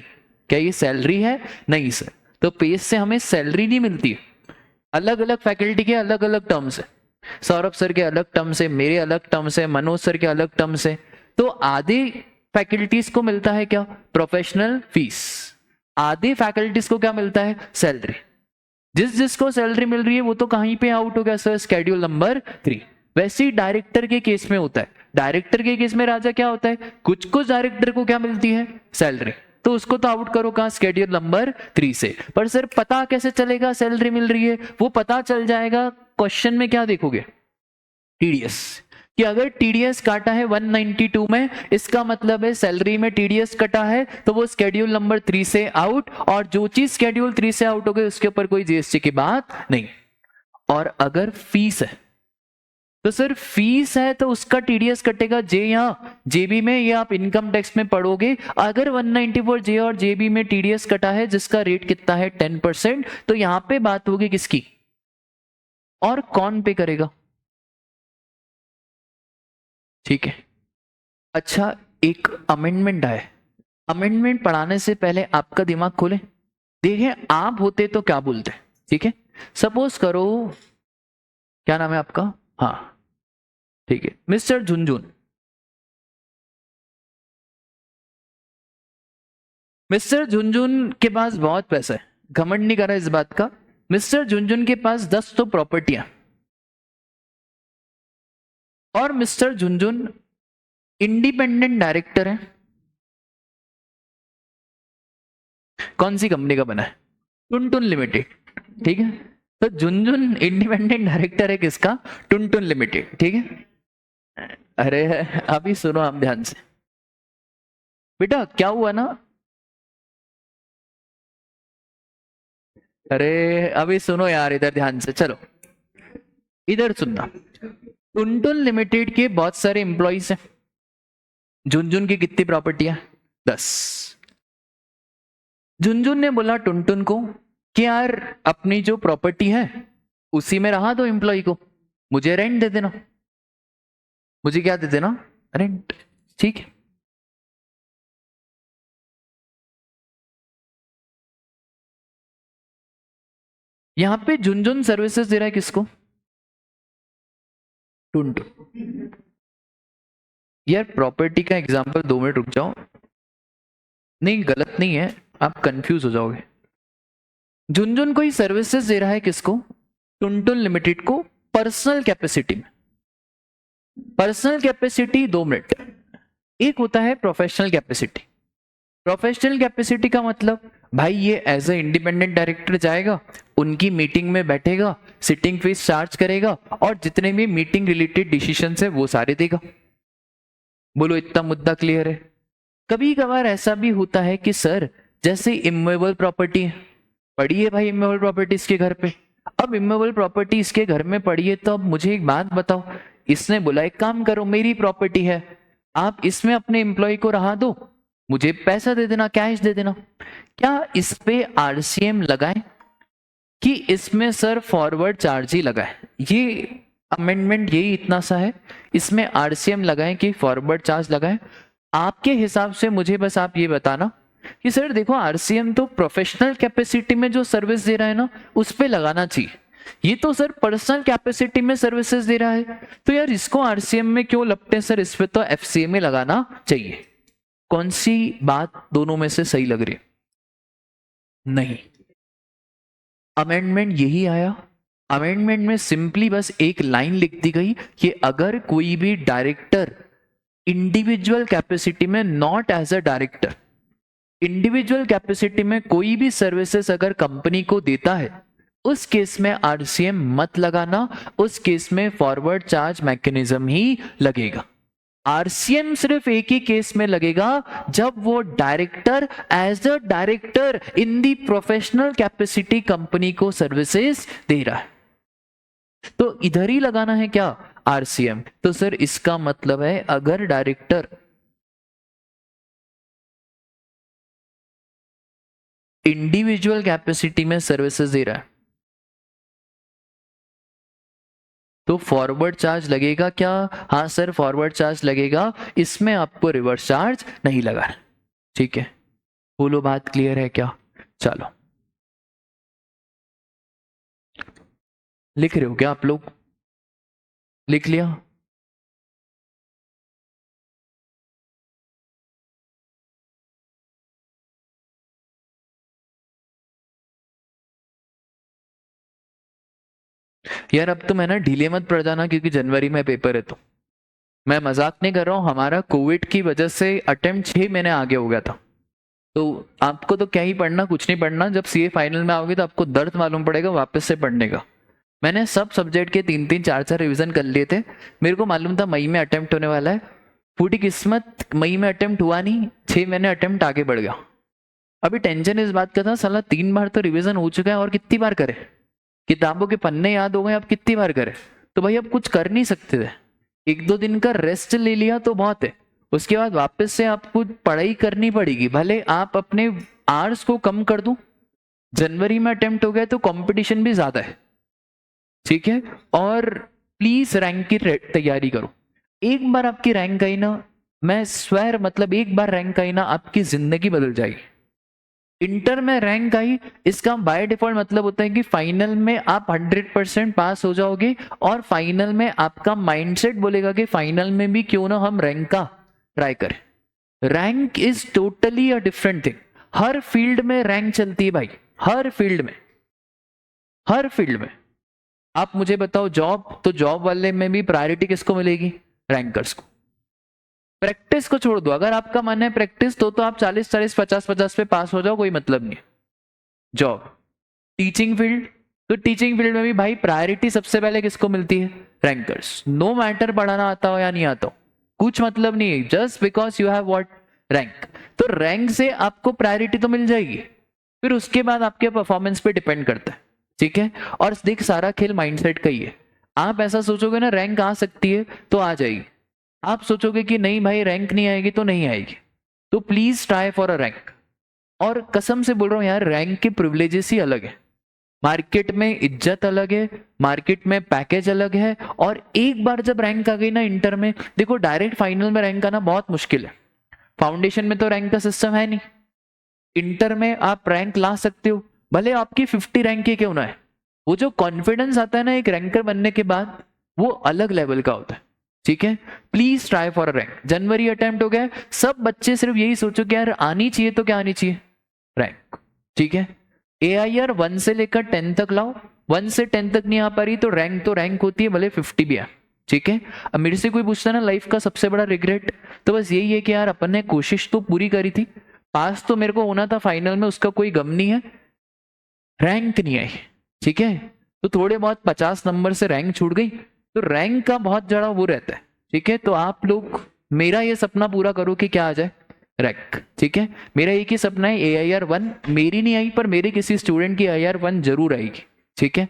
क्या ये सैलरी है? नहीं सर। तो पेस से हमें सैलरी नहीं मिलती है, अलग अलग फैकल्टी के अलग अलग टर्म्स है। सौरभ सर के अलग टर्म्स है, मेरे अलग टर्म्स है, मनोज सर के अलग टर्म्स है। तो आधे फैकल्टीज को मिलता है क्या, प्रोफेशनल फीस। आधे फैकल्टीज को क्या मिलता है, सैलरी। जिस जिसको सैलरी मिल रही है वो तो कहीं पे आउट हो गया सर, स्केड्यूल नंबर 3। वैसे ही डायरेक्टर के केस में होता है। डायरेक्टर के केस में राजा क्या होता है, कुछ कुछ डायरेक्टर को क्या मिलती है, सैलरी, तो उसको तो आउट करो कहां, स्केड्यूल नंबर 3 से। पर सर पता कैसे चलेगा सैलरी मिल रही है? वो पता चल जाएगा, क्वेश्चन में क्या देखोगे, टीडीएस, कि अगर टीडीएस काटा है 192 में, इसका मतलब है सैलरी में टीडीएस कटा है, तो वो स्केड्यूल नंबर 3 से आउट, और जो चीज स्केड्यूल 3 से आउट हो गई उसके ऊपर कोई जीएसटी की बात नहीं। और अगर फीस है तो सर फीस है तो उसका टीडीएस कटेगा जे या जेबी में, ये आप इनकम टैक्स में पढ़ोगे। अगर 194 जे और जेबी में टीडीएस कटा है जिसका रेट कितना है 10%, तो यहां पे बात होगी किसकी, और कौन पे करेगा, ठीक है। अच्छा एक अमेंडमेंट है, अमेंडमेंट पढ़ाने से पहले आपका दिमाग खोले, देखिए आप होते तो क्या बोलते, ठीक है। सपोज करो, क्या नाम है आपका, हाँ ठीक है, मिस्टर झुनझुन। मिस्टर झुनझुन के पास बहुत पैसा है, घमंड नहीं कर रहा इस बात का। मिस्टर झुनझुन के पास 10 तो प्रॉपर्टियां, और मिस्टर झुनझुन इंडिपेंडेंट डायरेक्टर है। कौन सी कंपनी का बना है, टुनटुन लिमिटेड, ठीक है। तो झुनझुन इंडिपेंडेंट डायरेक्टर है किसका, टुनटुन लिमिटेड, ठीक है। अरे अभी सुनो आप ध्यान से, बेटा क्या हुआ ना, अरे अभी सुनो यार इधर ध्यान से, चलो इधर सुनना। टुनटुन लिमिटेड के बहुत सारे एम्प्लॉइज हैं। झुनझुन की कितनी प्रॉपर्टियां, 10। झुनझुन ने बोला टुनटुन को कि यार अपनी जो प्रॉपर्टी है उसी में रहा दो एम्प्लॉय को, मुझे रेंट दे देना, मुझे क्या दे देना, रेंट, ठीक है। यहां पे झुनझुन सर्विसेज दे रहा है किसको, टुनटुन। यार प्रॉपर्टी का एग्जांपल 2 मिनट रुक जाओ, नहीं गलत नहीं है, आप कंफ्यूज हो जाओगे। झुनझुन कोई सर्विसेज दे रहा है किसको, टुनटुन लिमिटेड को, पर्सनल कैपेसिटी में। पर्सनल कैपेसिटी 2 मिनट, एक होता है प्रोफेशनल कैपेसिटी। प्रोफेशनल कैपेसिटी का मतलब भाई ये एज ए इंडिपेंडेंट डायरेक्टर जाएगा, उनकी मीटिंग में बैठेगा, सिटिंग फीस चार्ज करेगा और जितने भी मीटिंग रिलेटेड डिसीजन है वो सारे देगा। बोलो इतना मुद्दा क्लियर है। कभी कभार ऐसा भी होता है कि सर जैसे इमूवेबल प्रॉपर्टी पड़ी है भाई, इमूवेबल प्रॉपर्टी इसके घर पे, अब इमूवेबल प्रॉपर्टी इसके घर में पड़ी है, तो अब मुझे एक बात बताओ, इसने बोला एक काम करो, मेरी प्रॉपर्टी है, आप इसमें अपने एम्प्लॉय को रहा दो, मुझे पैसा दे देना, कैश दे देना। क्या इस पे आरसीएम लगाए कि इसमें सर फॉरवर्ड चार्ज ही लगाए? ये अमेंडमेंट यही इतना सा है, इसमें आरसीएम लगाएं कि फॉरवर्ड चार्ज लगाएं? आपके हिसाब से मुझे बस आप ये बताना कि सर देखो आरसीएम तो प्रोफेशनल कैपेसिटी में जो सर्विस दे रहा है ना उस पे लगाना चाहिए, ये तो सर पर्सनल कैपेसिटी में सर्विसेज दे रहा है, तो यार इसको आरसीएम में क्यों लपटे हैं सर, इस पे तो एफसीए में लगाना चाहिए। कौन सी बात दोनों में से सही लग रही है? नहीं, अमेंडमेंट यही आया। अमेंडमेंट में सिंपली बस एक लाइन लिख दी गई कि अगर कोई भी डायरेक्टर इंडिविजुअल कैपेसिटी में, not as a director, individual capacity में कोई भी सर्विसेज अगर कंपनी को देता है, उस केस में आरसीएम मत लगाना, उस केस में फॉरवर्ड चार्ज मैकेनिज्म ही लगेगा। आरसीएम सिर्फ एक ही केस में लगेगा जब वो director as a director in the professional capacity company को सर्विसेज दे रहा है, तो इधर ही लगाना है क्या आरसीएम। तो सर इसका मतलब है अगर डायरेक्टर इंडिविजुअल कैपेसिटी में सर्विसेज दे रहा है तो फॉरवर्ड चार्ज लगेगा क्या? हाँ सर फॉरवर्ड चार्ज लगेगा, इसमें आपको रिवर्स चार्ज नहीं लगा। ठीक है, बोलो बात क्लियर है क्या? चलो लिख रहे हो क्या आप लोग? लिख लिया? यार अब तो मैं ना ढीले मत पड़ जाना क्योंकि जनवरी में पेपर है, तो मैं मजाक नहीं कर रहा हूँ, हमारा कोविड की वजह से अटेम्प्ट 6 महीने आगे हो गया था, तो आपको तो क्या ही पढ़ना, कुछ नहीं पढ़ना, जब सीए फाइनल में आओगे तो आपको दर्द मालूम पड़ेगा वापस से पढ़ने का। मैंने सब सब्जेक्ट के 3-3 4-4 रिवीजन कर लिए थे, मेरे को मालूम था मई में अटेम्प्ट होने वाला है, फूटी किस्मत मई में अटेम्प्ट हुआ नहीं, 6 महीने अटेम्प्ट आगे बढ़ गया। अभी टेंशन इस बात का था साला 3 बार तो रिवीजन हो चुका है और कितनी बार करे, किताबों के पन्ने याद हो गए, अब कितनी बार करे, तो भाई अब कुछ कर नहीं सकते थे, 1-2 दिन का रेस्ट ले लिया तो बहुत है, उसके बाद वापस से आपको पढ़ाई करनी पड़ेगी, भले आप अपने आवर्स को कम कर दो, जनवरी में अटेम्प्ट हो गया तो कंपटीशन भी ज्यादा है, ठीक है, और प्लीज रैंक की तैयारी करो, एक बार आपकी रैंक आई ना, मैं स्वेर मतलब एक बार रैंक आई ना आपकी जिंदगी बदल जाएगी। इंटर में रैंक आई, इसका बाय डिफॉल्ट मतलब होता है कि फाइनल में आप 100% पास हो जाओगे, और फाइनल में आपका माइंडसेट बोलेगा कि फाइनल में भी क्यों ना हम रैंक का ट्राई करें। Rank is totally a different thing, her field में रैंक चलती है भाई, हर फील्ड में, हर फील्ड में। आप मुझे बताओ जॉब, तो जॉब वाले में भी प्रायोरिटी किसको मिलेगी? रैंकर्स को। प्रैक्टिस को छोड़ दो, अगर आपका मन है प्रैक्टिस तो आप 40-40 50-50 पे पास हो जाओ, कोई मतलब नहीं। जॉब, टीचिंग फील्ड, तो टीचिंग फील्ड में भी भाई प्रायोरिटी सबसे पहले किसको मिलती है? रैंकर्स। नो मैटर पढ़ाना आता हो या नहीं आता हो, कुछ मतलब नहीं है, just because you have what, rank. तो रैंक से आपको प्रायोरिटी तो मिल जाएगी, फिर उसके बाद आपके परफॉर्मेंस पे डिपेंड करता है, ठीक है। और देख सारा खेल माइंडसेट का ही है, आप ऐसा सोचोगे ना रैंक आ सकती है तो आ जाएगी, आप सोचोगे कि नहीं भाई रैंक नहीं आएगी तो नहीं आएगी, तो please try for a rank. और कसम से बोल रहा हूं यार, रैंक के प्रिविलेजेस ही अलग है, मार्केट में इज्जत अलग है, मार्केट में पैकेज अलग है, और एक बार जब रैंक आ गई ना इंटर में, देखो डायरेक्ट फाइनल में रैंक आना बहुत मुश्किल है, फाउंडेशन में तो रैंक का सिस्टम है नहीं, इंटर में आप रैंक ला सकते हो, भले आपकी 50 रैंक ही क्यों ना है, वो जो कॉन्फिडेंस आता है ना एक रैंकर बनने के बाद, वो अलग लेवल का होता है, ठीक है। Please try for a rank. January attempt हो गया, सब बच्चे सिर्फ यही सोचो कि यार आनी चाहिए, तो क्या आनी चाहिए? रैंक, ठीक है। AIR 1 से लेकर 10 तक लाओ, 1 से 10 तक नहीं आ पा रही तो रैंक होती है, भले 50 भी है, ठीक है। अब मेरे से कोई पूछता ना लाइफ का सबसे बड़ा रिग्रेट, तो बस यही है कि यार अपन ने कोशिश तो पूरी करी थी, पास तो मेरे को होना था फाइनल में, उसका कोई गम नहीं है, रैंक नहीं आई, ठीक है, तो थोड़े बहुत 50 नंबर से रैंक छूट गई, तो रैंक का बहुत ज्यादा वो रहता है, ठीक है। तो आप लोग मेरा ये सपना पूरा करो कि क्या आ जाए, रैंक, ठीक है। मेरा एक ही सपना है AIR1, मेरी नहीं आई पर मेरे किसी स्टूडेंट की AIR1 जरूर आएगी, ठीक है।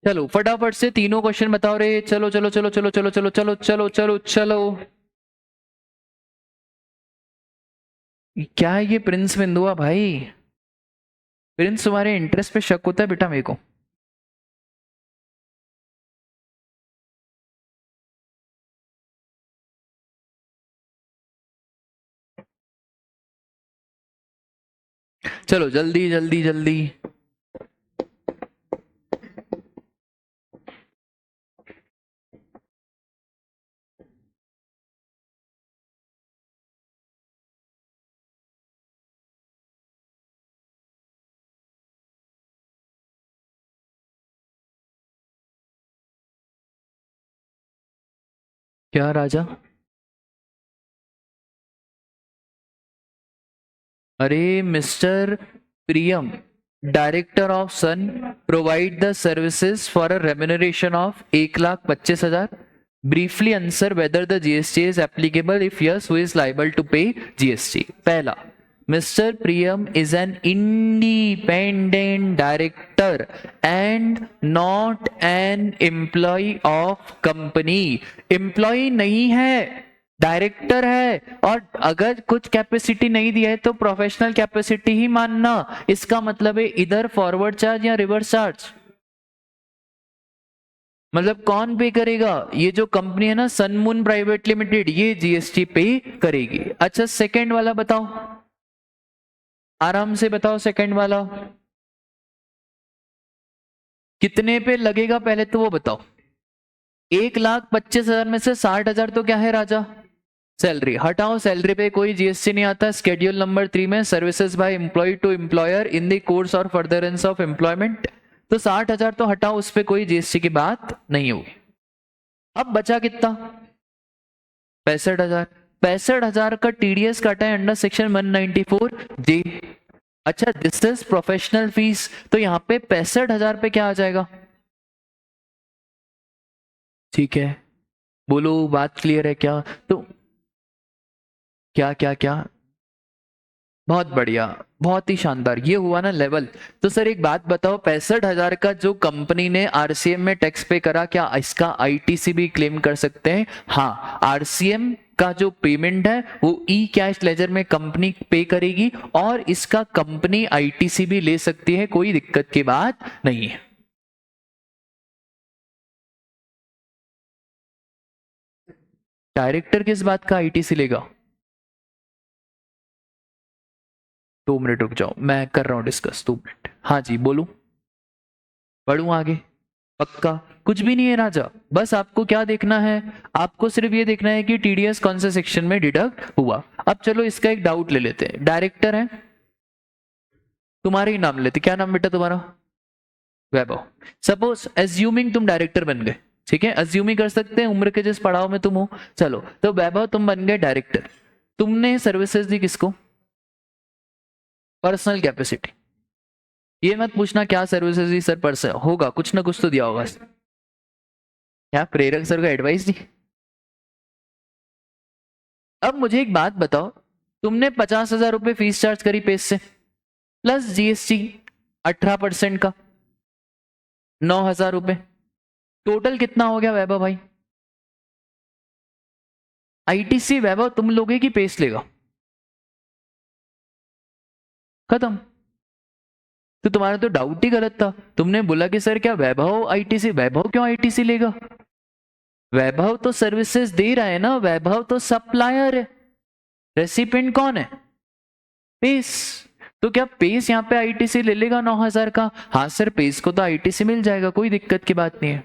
चलो फटाफट से तीनों क्वेश्चन बताओ रे, चलो चलो चलो चलो चलो चलो चलो चलो चलो चलो। क्या है ये प्रिंस बिंदुआ भाई, प्रिंस तुम्हारे इंटरेस्ट पे शक होता है बेटा मेरे को। चलो जल्दी जल्दी जल्दी। क्या राजा? अरे mister Priyam, director of Sun, provide the services for a remuneration of 1,25,000। Briefly answer whether the GST is applicable, if yes who is liable to pay GST। पहला, Mr. Priyam is an independent director and not an employee of company। Employee नहीं है, director है, और अगर कुछ capacity नहीं दिया है तो प्रोफेशनल कैपेसिटी ही मानना। इसका मतलब है इधर फॉरवर्ड चार्ज या रिवर्स चार्ज। मतलब कौन पे करेगा? ये जो कंपनी है ना सनमून प्राइवेट लिमिटेड, ये GST पे करेगी। अच्छा सेकंड वाला बताओ, आराम से बताओ सेकंड वाला कितने पे लगेगा, पहले तो वो बताओ। 1,25,000 में से 60,000 तो क्या है राजा? सैलरी। हटाओ, सैलरी पे कोई GST नहीं आता। स्केड्यूल नंबर 3 में services by employ to employer in the course और फर्दरेंस ऑफ एम्प्लॉयमेंट, तो 60,000 तो हटाओ, उस पर कोई GST की बात नहीं होगी। अब बचा कितना? 65,000। 65,000 का TDS काटा है अंडर सेक्शन 194J। अच्छा दिस इज प्रोफेशनल फीस, तो यहाँ पे 65,000 पे क्या आ जाएगा? ठीक है, बोलो बात क्लियर है क्या? तो क्या क्या क्या? बहुत बढ़िया, बहुत ही शानदार, ये हुआ ना लेवल। तो सर एक बात बताओ, 65,000 का जो कंपनी ने RCM में टैक्स पे करा, क्या इसका ITC भी क्लेम कर सकते हैं? हाँ, RCM का जो पेमेंट है वो E-कैश लेजर में कंपनी पे करेगी, और इसका कंपनी ITC भी ले सकती है, कोई दिक्कत की बात नहीं है। डायरेक्टर किस बात का ITC लेगा? 2 मिनट रुक जाओ, मैं कर रहा हूं डिस्कस, 2 मिनट। हाँ जी बोलूं, बढ़ूं आगे? पक्का? कुछ भी नहीं है राजा, बस आपको क्या देखना है, आपको सिर्फ ये देखना है कि TDS कौन से सेक्शन में डिडक्ट हुआ। अब चलो इसका एक डाउट ले लेते हैं। डायरेक्टर है, तुम्हारे ही नाम लेते, क्या नाम बेटा तुम्हारा? वैभव। सपोज एज्यूमिंग तुम डायरेक्टर बन गए, ठीक है, एज्यूम ही कर सकते हैं उम्र के जिस पड़ाव में तुम हो। चलो तो वैभव तुम बन गए डायरेक्टर, तुमने सर्विसेज दी किसको? Personal capacity. ये मत पूछना क्या सर्विसेज दी सर, पर्सन होगा, कुछ ना कुछ तो दिया होगा। क्या प्रेरक सर का एडवाइस दी? अब मुझे एक बात बताओ, तुमने 50,000 रुपए फीस चार्ज करी पेज से, प्लस GST 18% का 9,000 रुपए, टोटल कितना हो गया वैभव भाई? ITC वैभव तुम लोगे कि पेज लेगा? खत्म। तो तुम्हारा तो डाउट ही गलत था, तुमने बोला कि सर क्या वैभव ITC, वैभव क्यों ITC लेगा? वैभव तो सर्विसेज दे रहा है ना, वैभव तो सप्लायर है, रेसिपिएंट कौन है? पेस। तो क्या पेस यहाँ पे ITC ले लेगा 9,000 का? हाँ सर पेस को तो ITC मिल जाएगा, कोई दिक्कत की बात नहीं है।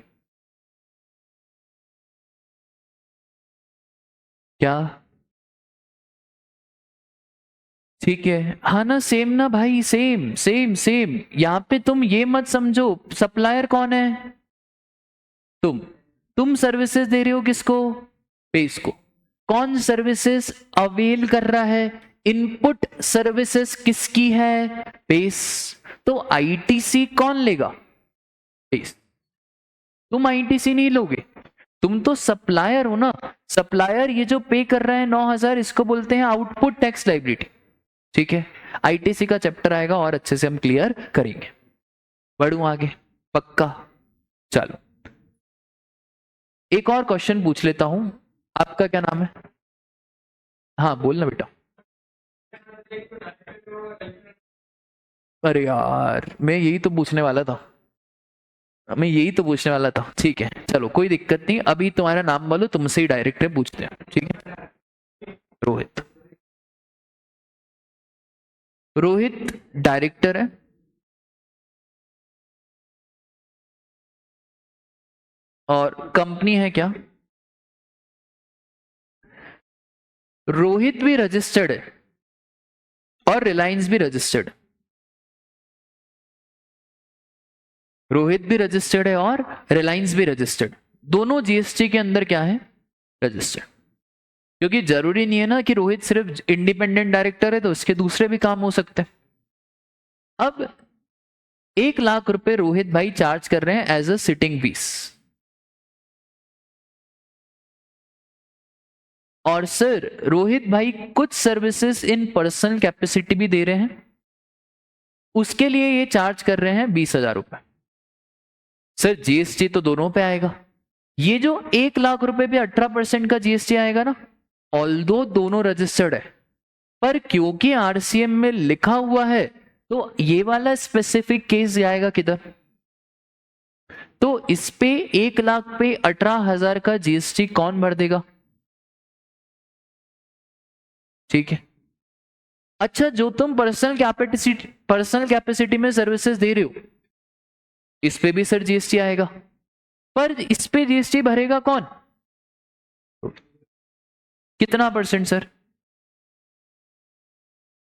क्या? ठीक है, हाँ ना, सेम ना भाई, सेम सेम सेम। यहाँ पे तुम ये मत समझो सप्लायर कौन है, तुम तुम सर्विसेज दे रहे हो किसको? बेस को। कौन सर्विसेज अवेल कर रहा है? इनपुट सर्विसेज किसकी है? बेस। तो आईटीसी कौन लेगा? बेस। तुम आईटीसी नहीं लोगे, तुम तो सप्लायर हो ना। सप्लायर ये जो पे कर रहा है 9,000, इसको बोलते हैं आउटपुट टैक्स लाइबिलिटी। ठीक है, आईटीसी का चैप्टर आएगा और अच्छे से हम क्लियर करेंगे। बढ़ू आगे, पक्का? चलो एक और क्वेश्चन पूछ लेता हूं। आपका क्या नाम है? हाँ बोलना बेटा। अरे यार, मैं यही तो पूछने वाला था, मैं यही तो पूछने वाला था। ठीक है चलो, कोई दिक्कत नहीं, अभी तुम्हारा नाम बोलो, तुमसे ही डायरेक्ट है पूछते हैं। ठीक है, रोहित। रोहित डायरेक्टर है और कंपनी है क्या? रोहित भी रजिस्टर्ड है और रिलायंस भी रजिस्टर्ड। रोहित भी रजिस्टर्ड है और रिलायंस भी रजिस्टर्ड। दोनों जीएसटी के अंदर क्या है? रजिस्टर्ड। क्योंकि जरूरी नहीं है ना कि रोहित सिर्फ इंडिपेंडेंट डायरेक्टर है, तो उसके दूसरे भी काम हो सकते हैं। अब 1 लाख रुपए रोहित भाई चार्ज कर रहे हैं एज अ सिटिंग फीस, और सर रोहित भाई कुछ सर्विसेज इन पर्सनल कैपेसिटी भी दे रहे हैं, उसके लिए ये चार्ज कर रहे हैं 20,000 रुपए। सर जीएसटी तो दोनों पे आएगा, ये जो 1 लाख रुपए पे 18% का जीएसटी आएगा ना, ऑल्दो दोनों रजिस्टर्ड है, पर क्योंकि आरसीएम में लिखा हुआ है, तो ये वाला स्पेसिफिक केस जाएगा किधर? तो इस पे 1 लाख पे 18,000 का जीएसटी कौन भर देगा? ठीक है। अच्छा, जो तुम पर्सनल कैपेसिटी में सर्विसेज दे रहे हो, इस पे भी सर जीएसटी आएगा, पर इस पे जीएसटी भरेगा कौन? कितना परसेंट सर?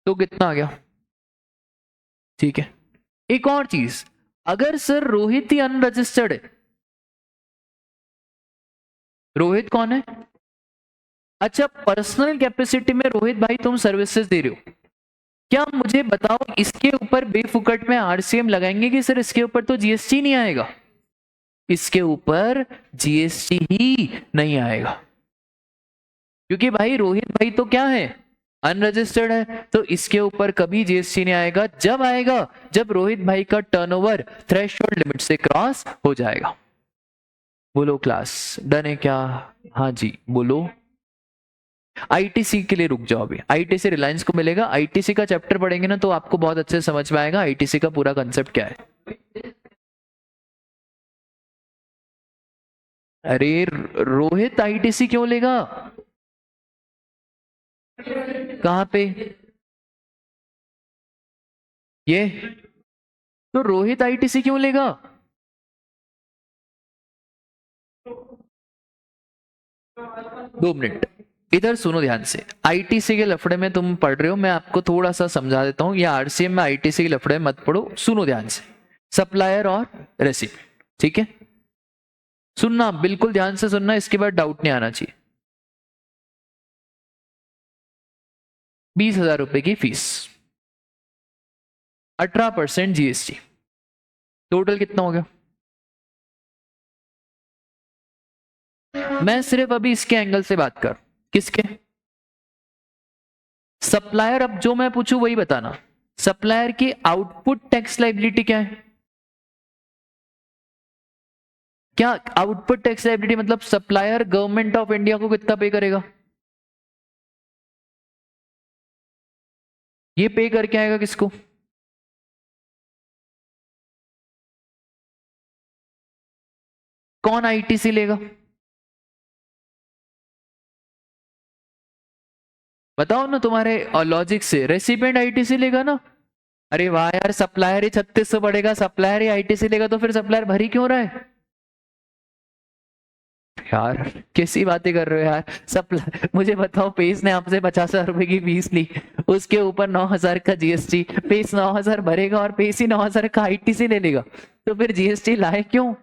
तो कितना आ गया? ठीक है। एक और चीज, अगर सर रोहित ही अनरजिस्टर्ड है, रोहित कौन है? अच्छा, पर्सनल कैपेसिटी में रोहित भाई तुम सर्विसेज दे रहे हो, क्या मुझे बताओ इसके ऊपर बेफुकट में आरसीएम लगाएंगे कि सर इसके ऊपर तो जीएसटी नहीं आएगा? इसके ऊपर जीएसटी ही नहीं आएगा, क्योंकि भाई रोहित भाई तो क्या है? अनरजिस्टर्ड है, तो इसके ऊपर कभी जीएसटी नहीं आएगा। जब आएगा जब रोहित भाई का टर्नओवर थ्रेशोल्ड लिमिट से क्रॉस हो जाएगा। बोलो क्लास, डन है क्या? हाँ जी बोलो। आईटीसी के लिए रुक जाओ, अभी आईटीसी रिलायंस को मिलेगा, आईटीसी का चैप्टर पढ़ेंगे ना तो आपको बहुत अच्छे से समझ में आएगा आईटीसी का पूरा कंसेप्ट क्या है। अरे रोहित आईटीसी क्यों लेगा? कहां पे? ये तो रोहित आईटीसी क्यों लेगा? दो मिनट, इधर सुनो ध्यान से। आईटीसी के लफड़े में तुम पढ़ रहे हो, मैं आपको थोड़ा सा समझा देता हूँ। या आरसीएम में आईटीसी के लफड़े में मत पढ़ो, सुनो ध्यान से। सप्लायर और रेसिपी, ठीक है? सुनना, बिल्कुल ध्यान से सुनना, इसके बाद डाउट नहीं आना चाहिए। 20,000 रुपए की फीस, 18% जीएसटी, टोटल कितना हो गया? मैं सिर्फ अभी इसके एंगल से बात कर, किसके? सप्लायर। अब जो मैं पूछूं वही बताना। सप्लायर की आउटपुट टैक्स लाइबिलिटी क्या है? क्या आउटपुट टैक्स लाइबिलिटी मतलब सप्लायर गवर्नमेंट ऑफ इंडिया को कितना पे करेगा? ये पे करके आएगा किसको? कौन आईटीसी लेगा? बताओ ना, तुम्हारे लॉजिक से रेसिपिएंट आईटीसी लेगा ना। अरे वाह यार, सप्लायर ही 3600 पड़ेगा, सप्लायर ही आईटीसी लेगा, तो फिर सप्लायर भरी क्यों रहा है? यार कैसी बातें कर रहे हो यार। सब मुझे बताओ, पेस ने आपसे 50,000 रुपए की फीस ली, उसके ऊपर 9,000 का जीएसटी, पेस 9,000 भरेगा और पेस ही 9,000 का आईटीसी ले लेगा, तो फिर जीएसटी लाए क्यों?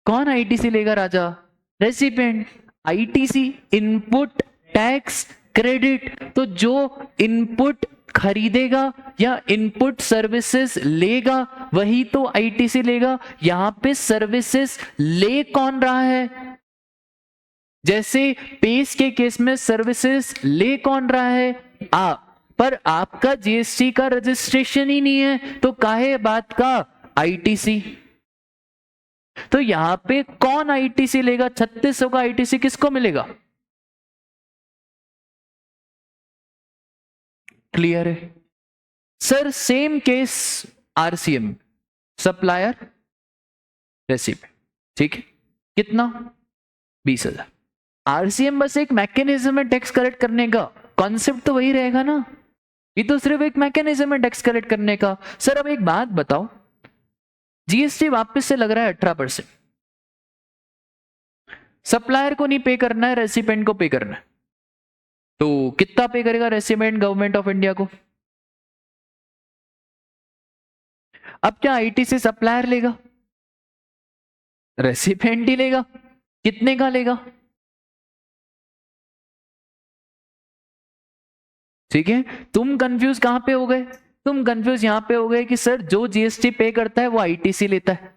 कौन आईटीसी लेगा राजा? Recipient. ITC input tax credit, तो जो इनपुट खरीदेगा या इनपुट सर्विसेज लेगा वही तो आईटीसी लेगा। यहां पे सर्विसेज ले कौन रहा है? जैसे पेस के केस में सर्विसेज ले कौन रहा है? आप। पर आपका जीएसटी का रजिस्ट्रेशन ही नहीं है, तो काहे बात का आईटीसी? तो यहां पे कौन आईटीसी लेगा? 3600 का आईटीसी किसको मिलेगा? क्लियर है sir? Same case RCM, supplier recipient, ठीक है, कितना? 20,000। आरसीएम बस एक मैकेनिज्म है टैक्स कलेक्ट करने का, कॉन्सेप्ट तो वही रहेगा ना, ये तो सिर्फ एक मैकेनिज्म है टैक्स कलेक्ट करने का। सर अब एक बात बताओ, जीएसटी वापस से लग रहा है 18%, सप्लायर को नहीं पे करना है, रेसिपेंट को पे करना है, तो कितना पे करेगा रेसिपेंट गवर्नमेंट ऑफ इंडिया को? अब क्या आईटीसी सप्लायर लेगा? रेसिपेंट ही लेगा। कितने का लेगा? ठीक है, तुम कंफ्यूज कहां पे हो गए? तुम कंफ्यूज यहां पे हो गए कि सर जो जीएसटी पे करता है वो आईटीसी लेता है।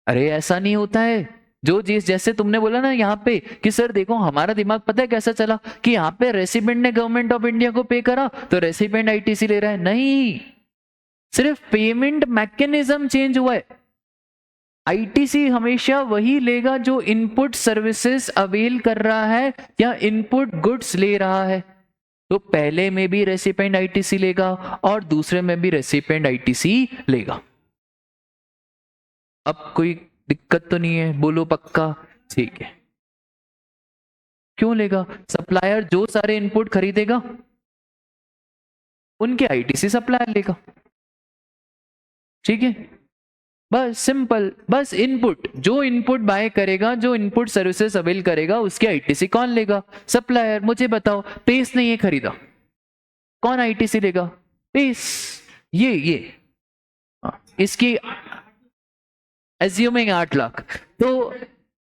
अरे ऐसा नहीं होता है। जो जीएस, जैसे तुमने बोला ना यहाँ पे कि सर देखो हमारा दिमाग पता है कैसा चला कि यहाँ पे रेसिपेंट ने गवर्नमेंट ऑफ इंडिया को पे करा तो रेसिपेंट आईटीसी ले रहा है। नहीं, सिर्फ पेमेंट मैकेनिज्म चेंज हुआ है। आईटीसी हमेशा वही लेगा जो इनपुट सर्विसेज अवेल कर रहा है या इनपुट गुड्स ले रहा है। तो पहले में भी रेसिपेंट आईटीसी लेगा और दूसरे में भी रेसिपेंट आईटीसी लेगा। अब कोई दिक्कत तो नहीं है? बोलो पक्का? ठीक है। क्यों लेगा? सप्लायर जो सारे इनपुट खरीदेगा उनके आईटीसी सप्लायर लेगा। ठीक है, बस सिंपल, बस इनपुट, जो इनपुट बाय करेगा, जो इनपुट सर्विसेज अवेल करेगा उसके आईटीसी कौन लेगा? सप्लायर। मुझे बताओ, पेस ने ये खरीदा, कौन आईटीसी लेगा? पेस। ये इसकी एज्यूमिंग 8 लाख, तो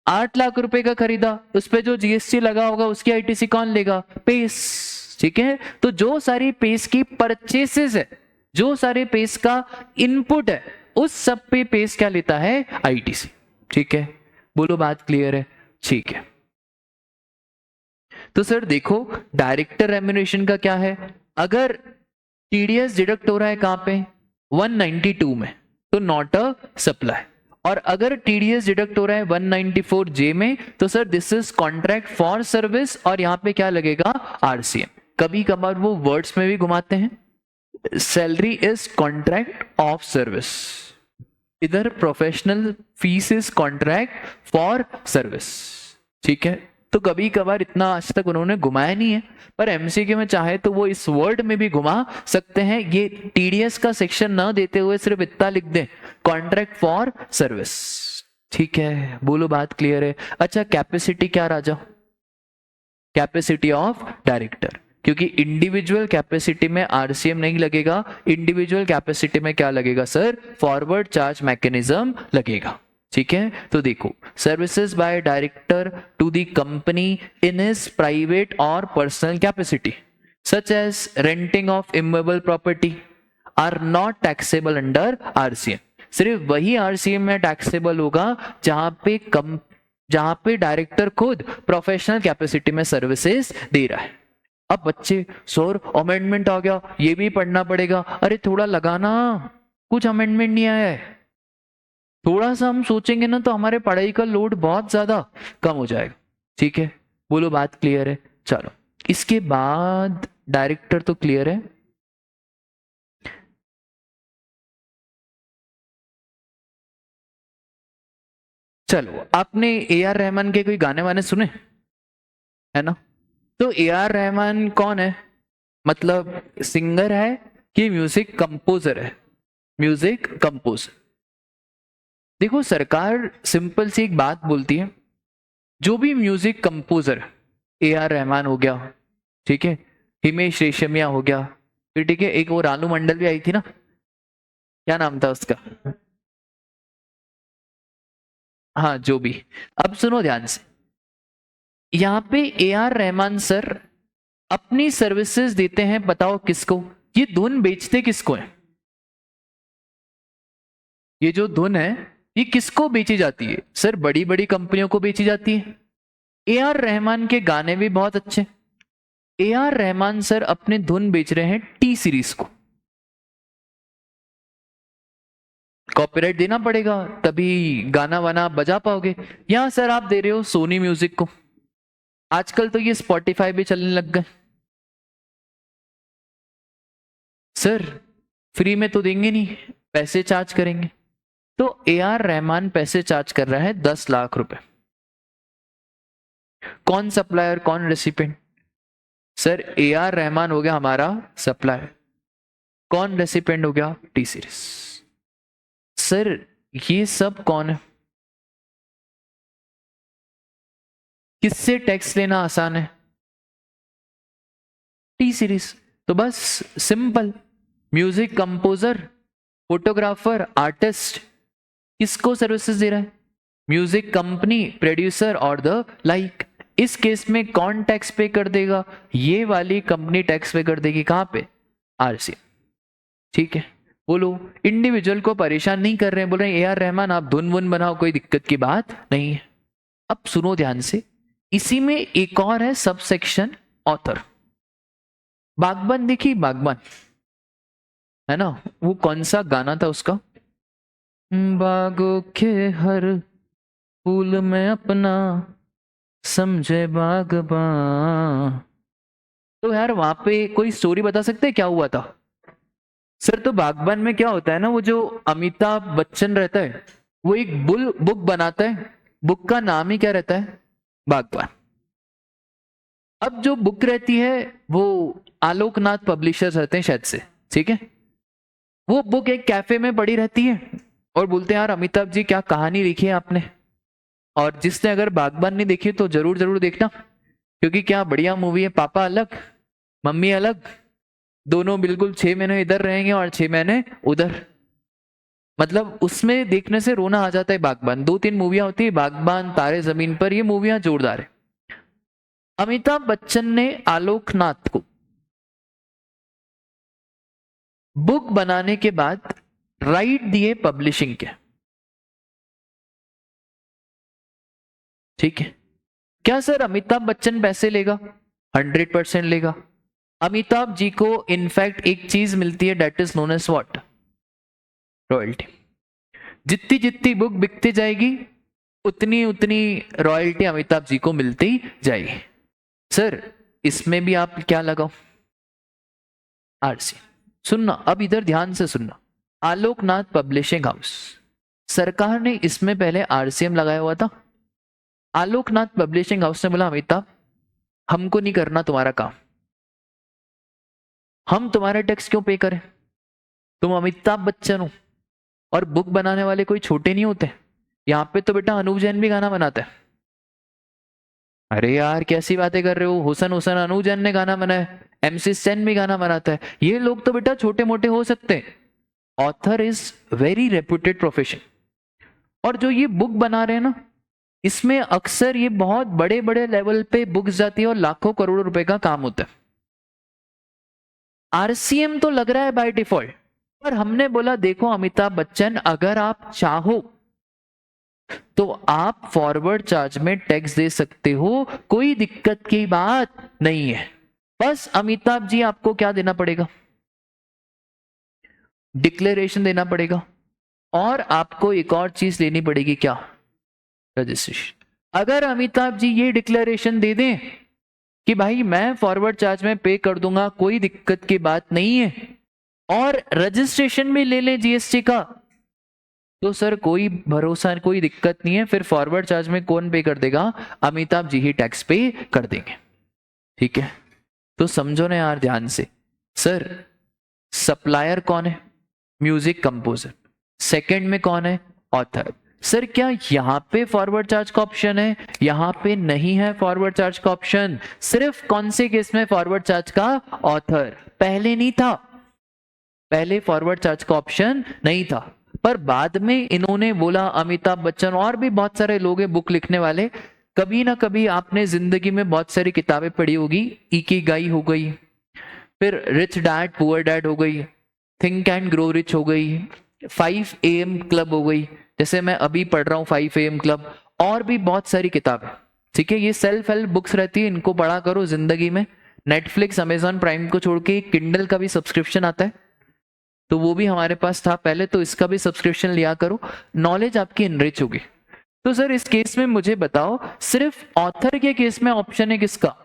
8 लाख रुपए का खरीदा, उस पे जो जीएसटी लगा होगा उसकी आईटीसी कौन लेगा? पेस। ठीक है, तो जो सारी पेस की परचेसेस है, जो सारे पेस का इनपुट है, उस सब पे पेस क्या लेता है? आईटीसी। ठीक है, बोलो बात क्लियर है? ठीक है, तो सर देखो डायरेक्टर रेम्यूनरेशन का क्या है। अगर टीडीएस डिडक्ट हो रहा है कहां पे? 192 में, तो नॉट अ सप्लाई। और अगर टीडीएस डिडक्ट हो रहा है 194J में, तो sir this is contract for service और यहां पे क्या लगेगा? आरसीएम। कभी कभार वो वर्ड्स में भी घुमाते हैं, salary is contract of service, इधर professional fees is contract for service. ठीक है, तो कभी कभार इतना आज तक उन्होंने घुमाया नहीं है, पर एमसीक्यू में चाहे तो वो इस वर्ड में भी घुमा सकते हैं। ये टीडीएस का सेक्शन ना देते हुए सिर्फ इतना लिख दें, कॉन्ट्रैक्ट फॉर सर्विस। ठीक है, बोलो बात क्लियर है? अच्छा, कैपेसिटी क्या राजा? कैपेसिटी ऑफ डायरेक्टर, क्योंकि इंडिविजुअल कैपेसिटी में आरसीएम नहीं लगेगा, इंडिविजुअल कैपेसिटी में क्या लगेगा सर? फॉरवर्ड चार्ज मैकेनिज्म लगेगा। ठीक है, तो देखो, services by director to the company in his private और personal capacity such as renting of immovable property are not taxable under RCM. सिर्फ वही आरसीएम में टैक्सेबल होगा जहां पे डायरेक्टर खुद प्रोफेशनल कैपेसिटी में सर्विसेज दे रहा है। अब बच्चे, सर अमेंडमेंट आ गया, ये भी पढ़ना पड़ेगा। अरे थोड़ा लगाना, कुछ अमेंडमेंट नहीं आया है। थोड़ा सा हम सोचेंगे ना तो हमारे पढ़ाई का लोड बहुत ज्यादा कम हो जाएगा। ठीक है, बोलो बात क्लियर है? चलो, इसके बाद डायरेक्टर तो क्लियर है। चलो, आपने ए आर रहमान के कोई गाने वाने सुने है ना? तो ए आर रहमान कौन है? मतलब सिंगर है कि म्यूजिक कंपोजर है? Music composer. देखो सरकार सिंपल सी एक बात बोलती है, जो भी म्यूजिक कंपोजर, AR रहमान हो गया, ठीक है, हिमेश रेशमिया हो गया, फिर ठीक है एक वो रानू मंडल भी आई थी ना, क्या नाम था उसका, हाँ जो भी। अब सुनो ध्यान से, यहाँ पे AR रहमान सर अपनी सर्विसेज देते हैं, बताओ किसको? ये धुन बेचते किसको है? ये जो धुन है ये किसको बेची जाती है? सर बड़ी बड़ी कंपनियों को बेची जाती है। AR रहमान के गाने भी बहुत अच्छे। AR रहमान सर अपने धुन बेच रहे हैं T सीरीज को, कॉपीराइट देना पड़ेगा तभी गाना वाना बजा पाओगे। यहां सर आप दे रहे हो सोनी म्यूजिक को, आजकल तो ये स्पॉटिफाई भी चलने लग गए। सर फ्री में तो देंगे नहीं, पैसे चार्ज करेंगे। तो AR रहमान पैसे चार्ज कर रहा है 10 लाख रुपए। कौन सप्लायर कौन रेसिपिएंट? सर AR रहमान हो गया हमारा सप्लायर, कौन रेसिपिएंट हो गया? T series. सर ये सब कौन है? किससे टैक्स लेना आसान है? T series. तो बस simple, music composer, photographer, artist किसको सर्विसेज दे रहा है? म्यूजिक कंपनी, प्रोड्यूसर और द लाइक। इस केस में कौन टैक्स पे कर देगा? ये वाली कंपनी टैक्स पे कर देगी, कहां पे? RC। ठीक है, बोलो इंडिविजुअल को परेशान नहीं कर रहे हैं, बोल रहे हैं AR रहमान आप धुन वुन बनाओ, कोई दिक्कत की बात नहीं है। अब सुनो ध्यान से, इसी में एक और है सब सेक्शन ऑथर। बागबान देखी, बागबान है ना, वो कौन सा गाना था उसका? बागों के हर फूल में अपना समझे बागबान। तो यार वहां पे कोई स्टोरी बता सकते हैं क्या हुआ था? सर तो बागबान में क्या होता है ना, वो जो अमिताभ बच्चन रहता है वो एक बुक बनाता है, बुक का नाम ही क्या रहता है? बागबान। अब जो बुक रहती है वो आलोकनाथ पब्लिशर्स रहते हैं शायद से, ठीक है, वो बुक एक कैफे में पड़ी रहती है और बोलते हैं यार अमिताभ जी क्या कहानी लिखी है आपने, और जिसने अगर बागबान नहीं देखी तो जरूर जरूर देखना, क्योंकि क्या बढ़िया मूवी है। पापा अलग मम्मी अलग, दोनों बिल्कुल 6 महीने इधर रहेंगे और 6 महीने उधर, मतलब उसमें देखने से रोना आ जाता है। बागबान 2-3 मूवियां होती है, बागबान, तारे जमीन पर, ये मूवियां जोरदार है। अमिताभ बच्चन ने आलोकनाथ को बुक बनाने के बाद राइट दिए पब्लिशिंग के, ठीक है। क्या सर अमिताभ बच्चन पैसे लेगा? 100% लेगा। अमिताभ जी को इनफैक्ट एक चीज मिलती है, that is known as what? Royalty. जितनी जितनी बुक बिकती जाएगी उतनी उतनी रॉयल्टी अमिताभ जी को मिलती जाएगी। सर इसमें भी आप क्या लगाओ? RC। सुनना अब इधर ध्यान से सुनना, आलोकनाथ पब्लिशिंग हाउस, सरकार ने इसमें पहले RCM लगाया हुआ था। आलोकनाथ पब्लिशिंग हाउस ने बोला अमिताभ हमको नहीं करना तुम्हारा काम, हम तुम्हारा टैक्स क्यों पे करें, तुम अमिताभ बच्चन हो और बुक बनाने वाले कोई छोटे नहीं होते, यहाँ पे तो बेटा अनूप जैन भी गाना बनाता है। अरे यार कैसी बातें कर रहे हो, हुसन हुसन अनूप जैन ने गाना बनाया, MC सेन भी गाना बनाता है, ये लोग तो बेटा छोटे मोटे हो सकते हैं। Author is very reputed profession. और जो ये बुक बना रहे हैं ना, इसमें अक्सर ये बहुत बड़े बड़े लेवल पे बुक्स जाती है और लाखों करोड़ों रुपए का काम होता है। RCM तो लग रहा है बाय डिफॉल्ट, पर हमने बोला देखो अमिताभ बच्चन अगर आप चाहो तो आप फॉरवर्ड चार्ज में टैक्स दे सकते हो, कोई दिक्कत की बात नहीं है। बस अमिताभ जी आपको क्या देना पड़ेगा? डिक्लेरेशन देना पड़ेगा, और आपको एक और चीज लेनी पड़ेगी, क्या? रजिस्ट्रेशन। अगर अमिताभ जी ये डिक्लेरेशन दे दें कि भाई मैं फॉरवर्ड चार्ज में पे कर दूंगा, कोई दिक्कत की बात नहीं है, और रजिस्ट्रेशन भी ले लें GST का, तो सर कोई भरोसा, कोई दिक्कत नहीं है। फिर फॉरवर्ड चार्ज में कौन पे कर देगा? अमिताभ जी ही टैक्स पे कर देंगे, ठीक है। तो समझो ना यार ध्यान से, सर सप्लायर कौन है? Music composer. सेकंड में कौन है? ऑथर। सर क्या यहाँ पे फॉरवर्ड चार्ज का ऑप्शन है? यहाँ पे नहीं है फॉरवर्ड चार्ज का ऑप्शन। सिर्फ कौन से केस में फॉरवर्ड चार्ज का? ऑथर। पहले नहीं था, पहले फॉरवर्ड चार्ज का ऑप्शन नहीं था, पर बाद में इन्होंने बोला, अमिताभ बच्चन और भी बहुत सारे लोग हैं बुक लिखने वाले, कभी ना कभी आपने जिंदगी में बहुत सारी किताबें पढ़ी होगी, इकिगाई हो गई, फिर रिच डैड पुअर डैड हो गई, थिंक एंड ग्रो रिच हो गई, 5 AM क्लब हो गई, जैसे मैं अभी पढ़ रहा हूँ 5 AM क्लब, और भी बहुत सारी किताबें। ठीक है, ये सेल्फ हेल्प बुक्स रहती है, इनको पढ़ा करो जिंदगी में। नेटफ्लिक्स अमेजॉन प्राइम को छोड़ के किंडल का भी सब्सक्रिप्शन आता है, तो वो भी हमारे पास था पहले, तो इसका भी सब्सक्रिप्शन लिया करो, नॉलेज आपकी इनरिच होगी। तो सर इस केस में मुझे बताओ, सिर्फ ऑथर के केस में ऑप्शन है किसका?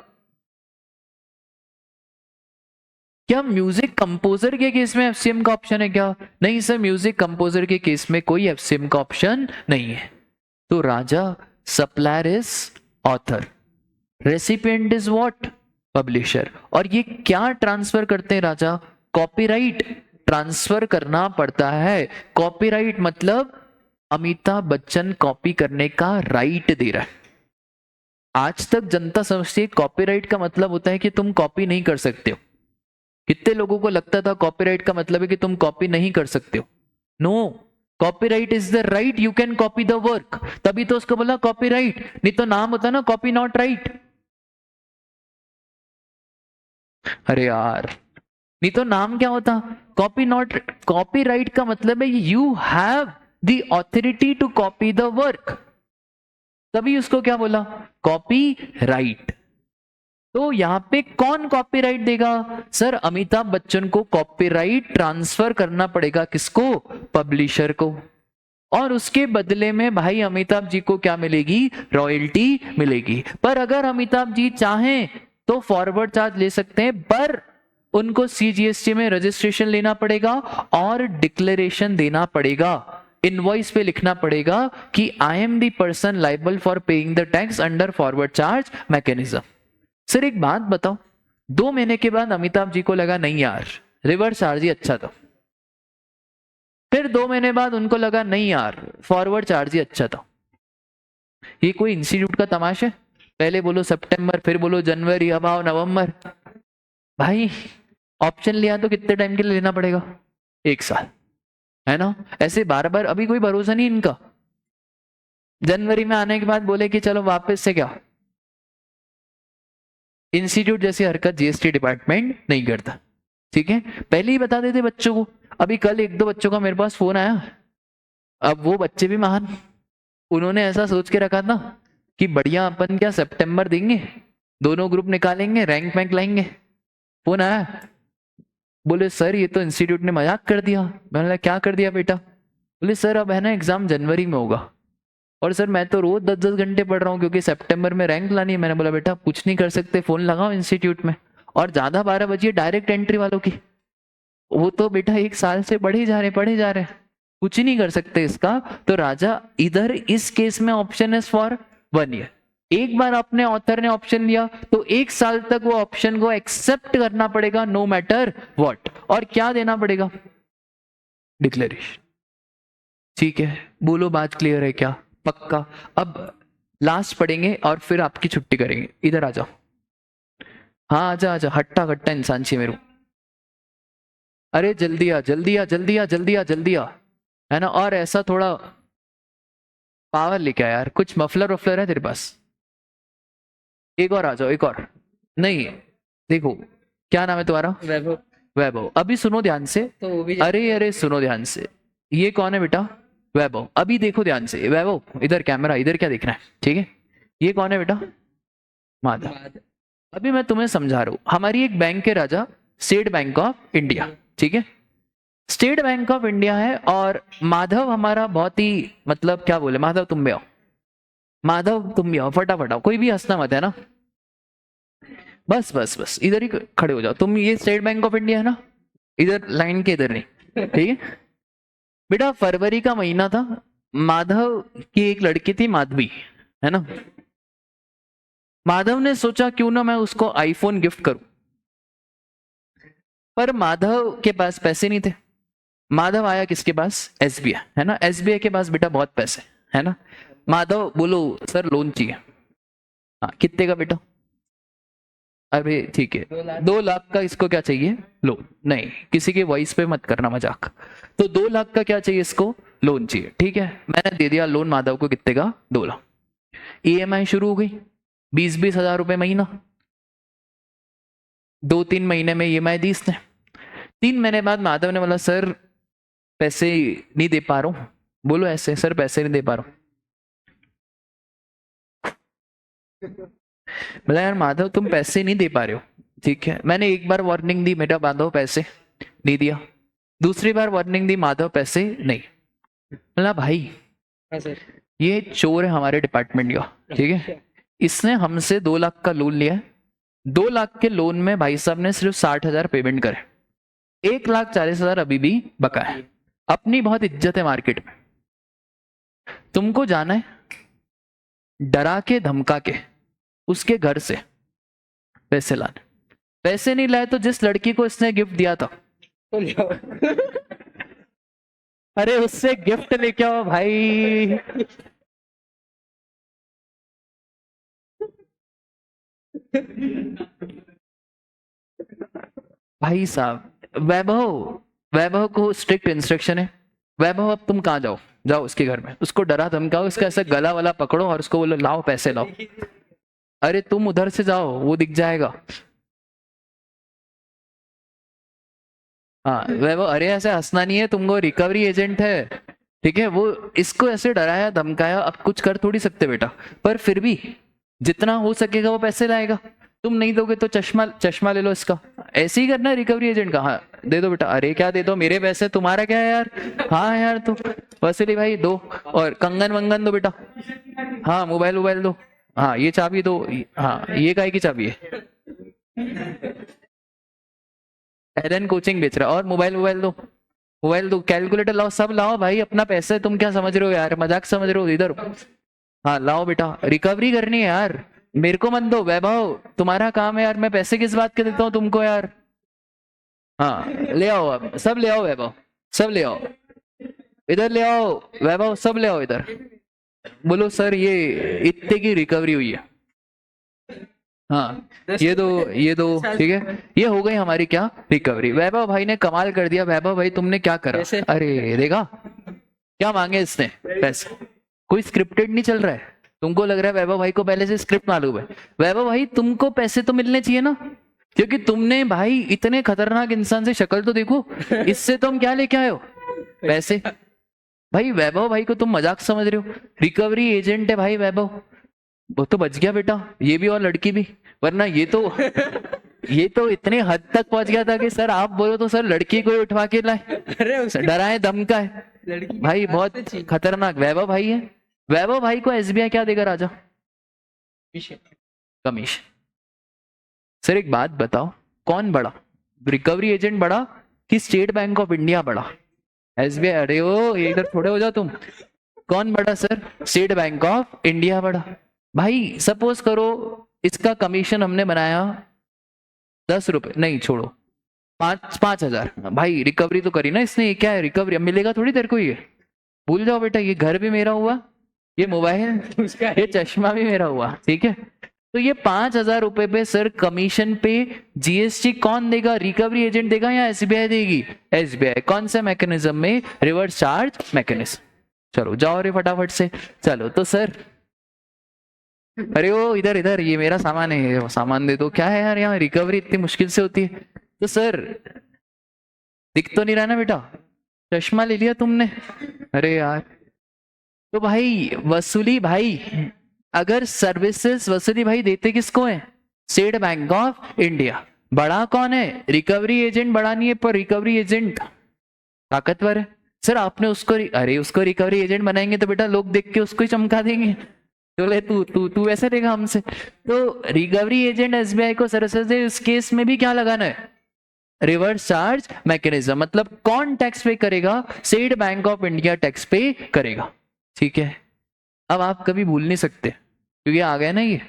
क्या म्यूजिक कंपोजर के केस में एफसीएम का ऑप्शन है क्या? नहीं सर, म्यूजिक कंपोजर के केस में कोई एफसीएम का ऑप्शन नहीं है। तो राजा, supplier is author, recipient is what? Publisher. और ये क्या ट्रांसफर करते हैं राजा? कॉपीराइट ट्रांसफर करना पड़ता है। कॉपीराइट मतलब अमिताभ बच्चन कॉपी करने का राइट दे रहा है। आज तक जनता समझती है कॉपीराइट का मतलब होता है कि तुम कॉपी नहीं कर सकते हो। कितने लोगों को लगता था कॉपीराइट का मतलब है कि तुम कॉपी नहीं कर सकते हो? No, copyright is the right you can copy the work, तभी तो उसको बोला कॉपीराइट, नहीं तो नाम होता ना कॉपी नॉट राइट। अरे यार, नहीं तो नाम क्या होता? Copy not. कॉपीराइट का मतलब है you have the authority to copy the work, तभी उसको क्या बोला? Copyright. तो यहां पे कौन कॉपीराइट देगा? सर अमिताभ बच्चन को कॉपीराइट ट्रांसफर करना पड़ेगा, किसको? पब्लिशर को। और उसके बदले में भाई अमिताभ जी को क्या मिलेगी? रॉयल्टी मिलेगी। पर अगर अमिताभ जी चाहें तो फॉरवर्ड चार्ज ले सकते हैं, पर उनको सीजीएसटी में रजिस्ट्रेशन लेना पड़ेगा और डिक्लेरेशन देना पड़ेगा, इनवॉइस पे लिखना पड़ेगा कि I am the person liable for paying the tax under forward charge mechanism. Sir एक बात बताओ, 2 महीने के बाद अमिताभ जी को लगा नहीं यार रिवर्स चार्ज ही अच्छा था, फिर 2 महीने बाद उनको लगा नहीं यार फॉरवर्ड चार्ज ही अच्छा था। ये कोई इंस्टीट्यूट का तमाशा है? पहले बोलो सितंबर, फिर बोलो जनवरी, अब आओ नवंबर। भाई ऑप्शन लिया तो कितने टाइम के लिए लेना पड़ेगा? 1 साल, है ना? ऐसे बार बार, अभी कोई भरोसा नहीं इनका। जनवरी में आने के बाद बोले कि चलो वापस से, क्या इंस्टीट्यूट जैसी हरकत जीएसटी डिपार्टमेंट नहीं करता। ठीक है, पहले ही बता देते बच्चों को। अभी कल 1-2 बच्चों का मेरे पास फोन आया, अब वो बच्चे भी महान, उन्होंने ऐसा सोच के रखा था कि बढ़िया अपन क्या सितंबर देंगे, दोनों ग्रुप निकालेंगे, रैंक वैंक लाएंगे। फोन आया, बोले सर ये तो इंस्टीट्यूट ने मजाक कर दिया। मैंने बोला क्या कर दिया बेटा? बोले सर अब है ना एग्जाम जनवरी में होगा, और सर मैं तो रोज 10-10 घंटे पढ़ रहा हूँ क्योंकि सितंबर में रैंक लानी है। मैंने बोला बेटा कुछ नहीं कर सकते, फोन लगाओ इंस्टीट्यूट में, और ज्यादा 12 बजे डायरेक्ट एंट्री वालों की, वो तो बेटा 1 साल से पढ़े जा रहे, कुछ ही नहीं कर सकते इसका। तो राजा इधर इस केस में ऑप्शन इज फॉर 1 ईयर। एक बार अपने ऑथर ने ऑप्शन लिया तो 1 साल तक वो ऑप्शन को एक्सेप्ट करना पड़ेगा, नो मैटर व्हाट। और क्या देना पड़ेगा? डिक्लेरेशन। ठीक है, बोलो बात क्लियर है क्या? पक्का? अब लास्ट पढ़ेंगे और फिर आपकी छुट्टी करेंगे। इधर आ जाओ, हाँ आजा आजा, हट्टा कट्टा इंसान चाहिए मेरे को। अरे जल्दी आ जल्दी आ जल्दी आ जल्दी आ जल्दी आ, है ना? और ऐसा थोड़ा पावर लेके आ यार, कुछ मफलर वफलर है तेरे पास? एक और आ जाओ, एक और। नहीं देखो, क्या नाम है तुम्हारा? वैभव। वैभव। अभी सुनो ध्यान से, तो वो भी अरे अरे सुनो ध्यान से, ये कौन है बेटा? वैभव। अभी देखो ध्यान से, वैभव इधर कैमरा, इधर क्या देखना है, ठीक है? ये कौन है बेटा? माधव। बाद अभी मैं तुम्हें समझा रहा हूं, हमारी एक बैंक है राजा, स्टेट बैंक ऑफ इंडिया, ठीक है? स्टेट बैंक ऑफ इंडिया है, और माधव हमारा बहुत ही, मतलब क्या बोले, माधव तुम भी आओ, माधव तुम भी आओ, फटाफट आओ, कोई भी हंसना मत, है ना? बस बस बस, इधर ही खड़े हो जाओ तुम। ये स्टेट बैंक ऑफ इंडिया है ना, इधर लाइन के इधर नहीं, ठीक है? बेटा फरवरी का महीना था, माधव की एक लड़की थी माधवी, है ना? माधव ने सोचा क्यों ना मैं उसको आईफोन गिफ्ट करूं, पर माधव के पास पैसे नहीं थे। माधव आया किसके पास? एसबीआई, है ना? एसबीआई के पास बेटा बहुत पैसे, है ना। माधव बोलो सर लोन चाहिए। हाँ कितने का बेटा? अरे ठीक है, 2 लाख का इसको क्या चाहिए? लोन। नहीं, किसी की वॉइस पे मत करना मजाक। तो 2 लाख का क्या चाहिए इसको? लोन चाहिए। ठीक है, मैंने दे दिया लोन माधव को, कितने का? 2 लाख। ईएमआई शुरू हो गई, 20-20 हजार रुपए महीना। 2-3 महीने में ईएमआई दी इसने। 3 महीने बाद माधव ने बोला सर पैसे नहीं दे पा रहा हूँ। बोलो ऐसे, सर पैसे नहीं दे पा रहा हूँ। बोला यार माधव तुम पैसे नहीं दे पा रहे हो, ठीक है। मैंने एक बार वार्निंग दी, बेटा माधव पैसे नहीं दिया। दूसरी बार वार्निंग दी, माधव पैसे नहीं। बोला भाई ये चोर है हमारे डिपार्टमेंट का, ठीक है। इसने हमसे 2 लाख का लोन लिया है। 2 लाख के लोन में भाई साहब ने सिर्फ 60 हजार पेमेंट करे, 1,40,000 अभी भी बका है। अपनी बहुत इज्जत है मार्केट में। तुमको जाना है डरा के धमका के उसके घर से पैसे लाने। पैसे नहीं लाए तो जिस लड़की को इसने गिफ्ट दिया था अरे उससे गिफ्ट लेके आओ भाई। भाई साहब वैभव, वैभव को स्ट्रिक्ट इंस्ट्रक्शन है, वैभव अब तुम कहाँ जाओ, जाओ उसके घर में, उसको डरा धमकाओ, उसका ऐसा गला वाला पकड़ो और उसको बोलो लाओ पैसे लाओ। अरे तुम उधर से जाओ, वो दिख जाएगा। हाँ वैभव, अरे ऐसे हंसना नहीं है, तुमको रिकवरी एजेंट है, ठीक है। वो इसको ऐसे डराया धमकाया, अब कुछ कर थोड़ी सकते बेटा, पर फिर भी जितना हो सकेगा वो पैसे लाएगा। तुम नहीं दोगे तो चश्मा, चश्मा ले लो इसका। ऐसे ही करना है रिकवरी एजेंट का। हाँ दे दो बेटा। अरे क्या दे दो, मेरे पैसे, तुम्हारा क्या है यार। हाँ यार तो वसूली भाई दो, और कंगन वंगन दो बेटा। हाँ मोबाइल वोबाइल दो। हाँ ये चाबी दो। हाँ ये काय की चाबी है? एरन कोचिंग बेच रहा, और मोबाइल मोबाइल दो, मोबाइल दो, कैलकुलेटर लाओ, सब लाओ भाई, अपना पैसा है, तुम क्या समझ रहे हो यार, मजाक समझ रहे हो? इधर हाँ लाओ बेटा, रिकवरी करनी है यार। मेरे को मत दो वैभव, तुम्हारा काम है यार, मैं पैसे किस बात के देता हूँ तुमको यार। हाँ ले आओ, अब सब ले आओ वैभव, सब ले आओ, इधर ले आओ वैभव, सब ले आओ इधर। बोलो सर ये इतने की रिकवरी हुई है। हाँ ये दो, ये दो, ठीक है। ये हो गई हमारी क्या, रिकवरी। वैभव भाई ने कमाल कर दिया। वैभव भाई तुमने क्या करा? अरे देखा क्या मांगे इसने पैसे, कोई स्क्रिप्टेड नहीं चल रहा है। तुमको लग रहा है वैभव भाई को पहले से स्क्रिप्ट मालूम है। वैभव भाई तुमको पैसे तो मिलने चाहिए ना, क्योंकि तुमने भाई इतने खतरनाक इंसान से शक्ल तो देखो, इससे तुम क्या लेके आए हो? पैसे। भाई वैभव भाई को तुम मजाक समझ रहे हो? रिकवरी एजेंट है भाई वैभव, वो तो बच गया बेटा, ये भी और लड़की भी। वरना ये तो इतने हद तक पहुंच गया था कि सर आप बोलो तो सर लड़की को ही उठवा के लाए, डराए धमकाए। भाई बहुत खतरनाक वैभव भाई है। वैभव भाई को एसबीआई क्या देगा राजा? कमीशन। सर एक बात बताओ, कौन बड़ा, रिकवरी एजेंट बड़ा कि स्टेट बैंक ऑफ इंडिया बड़ा? एसबीआई। अरे ओ इधर थोड़े हो जाओ तुम। कौन बड़ा sir? State bank of India बड़ा। भाई सपोज करो इसका कमीशन हमने बनाया 10 रुपए, नहीं छोड़ो 5,000। भाई रिकवरी तो करी ना इसने, ये क्या है रिकवरी, मिलेगा थोड़ी देर को ये। भूल जाओ बेटा, ये घर भी मेरा हुआ, ये मोबाइल ये चश्मा भी मेरा हुआ, ठीक है। तो ये 5,000 रुपए पे सर कमीशन पे जीएसटी कौन देगा? रिकवरी एजेंट देगा या एसबीआई देगी? एसबीआई। कौन सा मैकेनिज्म में? Reverse charge mechanism. चलो जाओ रे फटाफट से। चलो तो सर, अरे वो इधर इधर, ये मेरा सामान है, ये सामान दे दो। क्या है यार यहाँ रिकवरी इतनी मुश्किल से होती है? तो सर दिख तो नहीं रहा ना बेटा, चश्मा ले लिया तुमने। अरे यार तो भाई वसूली भाई, अगर सर्विसेज वसूली भाई देते किसको है? State bank of India. बड़ा कौन है? रिकवरी एजेंट बड़ा नहीं है, पर रिकवरी एजेंट ताकतवर है। सर आपने उसको अरे उसको रिकवरी एजेंट बनाएंगे तो बेटा लोग देख के उसको ही चमका देंगे, बोले तू तू तू ऐसे देगा हमसे। तो रिकवरी एजेंट एसबीआई को सर्विसेज दे, इस केस में भी क्या लगाना है? Reverse charge mechanism. मतलब कौन टैक्स पे करेगा? State bank of India tax पे करेगा, ठीक है। अब आप कभी भूल नहीं सकते क्योंकि आ गया ना ये।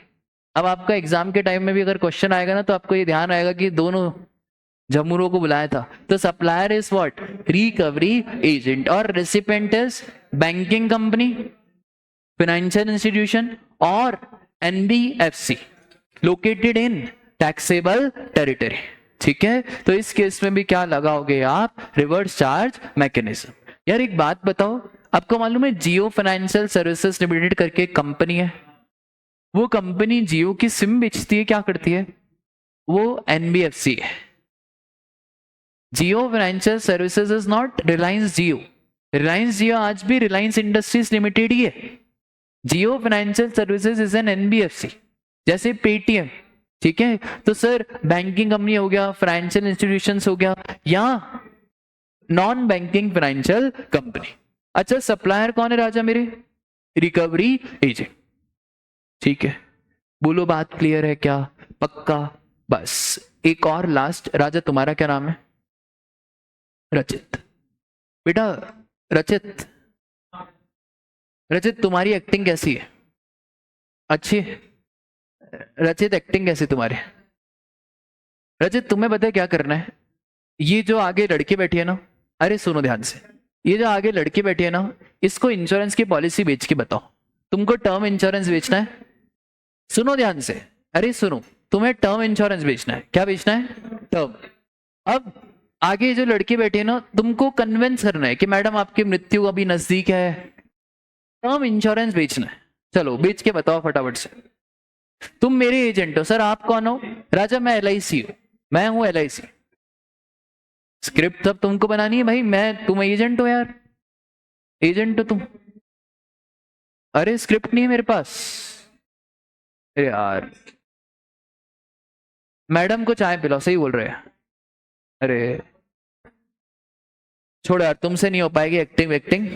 अब आपका एग्जाम के टाइम में भी अगर क्वेश्चन आएगा ना, तो आपको ये ध्यान आएगा कि दोनों झमुरों को बुलाया था। तो supplier is what? Recovery agent, और recipient is banking company. financial institution or NBFC located in taxable territory. ठीक है, तो इस केस में भी क्या लगाओगे आप, रिवर्स चार्ज मैकेनिज्म। यार एक बात बताओ, आपको मालूम है जियो फाइनेंशियल सर्विसेज लिमिटेड करके एक कंपनी है, वो कंपनी जियो की सिम बेचती है, क्या करती है, वो एनबीएफसी है। Jio financial services is not Reliance Jio, Reliance Jio आज भी रिलायंस इंडस्ट्रीज लिमिटेड ही है। Jio financial services is an NBFC, जैसे पेटीएम। ठीक है, तो सर बैंकिंग कंपनी हो गया, फाइनेंशियल इंस्टीट्यूशंस हो गया, या नॉन बैंकिंग फाइनेंशियल कंपनी। अच्छा सप्लायर कौन है राजा मेरे, रिकवरी एजेंट। ठीक है, बोलो बात क्लियर है क्या, पक्का। बस एक और लास्ट, राजा तुम्हारा क्या नाम है, रचित। बेटा रचित, रचित तुम्हारी एक्टिंग कैसी है, अच्छी है। रचित एक्टिंग कैसी तुम्हारी, रचित तुम्हें पता है क्या करना है, ये जो आगे लड़की बैठी है ना, अरे सुनो ध्यान से, ये जो आगे लड़की बैठी है ना, इसको इंश्योरेंस की पॉलिसी बेच के बताओ, तुमको टर्म इंश्योरेंस बेचना है, सुनो ध्यान से, अरे सुनो, तुम्हें टर्म इंश्योरेंस बेचना है, क्या बेचना है, टर्म। अब आगे जो लड़की बैठी है ना, तुमको कन्विंस करना है कि मैडम आपकी मृत्यु अभी नजदीक है, टर्म इंश्योरेंस बेचना है, चलो बेच के बताओ फटाफट से। तुम मेरे एजेंट हो, सर आप कौन हो, राजा मैं LIC हूं, मैं हूं LIC। स्क्रिप्ट सब तुमको बनानी है भाई, मैं, तुम एजेंट हो यार, एजेंट हो तुम। अरे स्क्रिप्ट नहीं है मेरे पास, अरे यार मैडम को चाय पिलाओ, सही बोल रहे हैं। अरे छोड़ यार, तुमसे नहीं हो पाएगी एक्टिंग वेक्टिंग,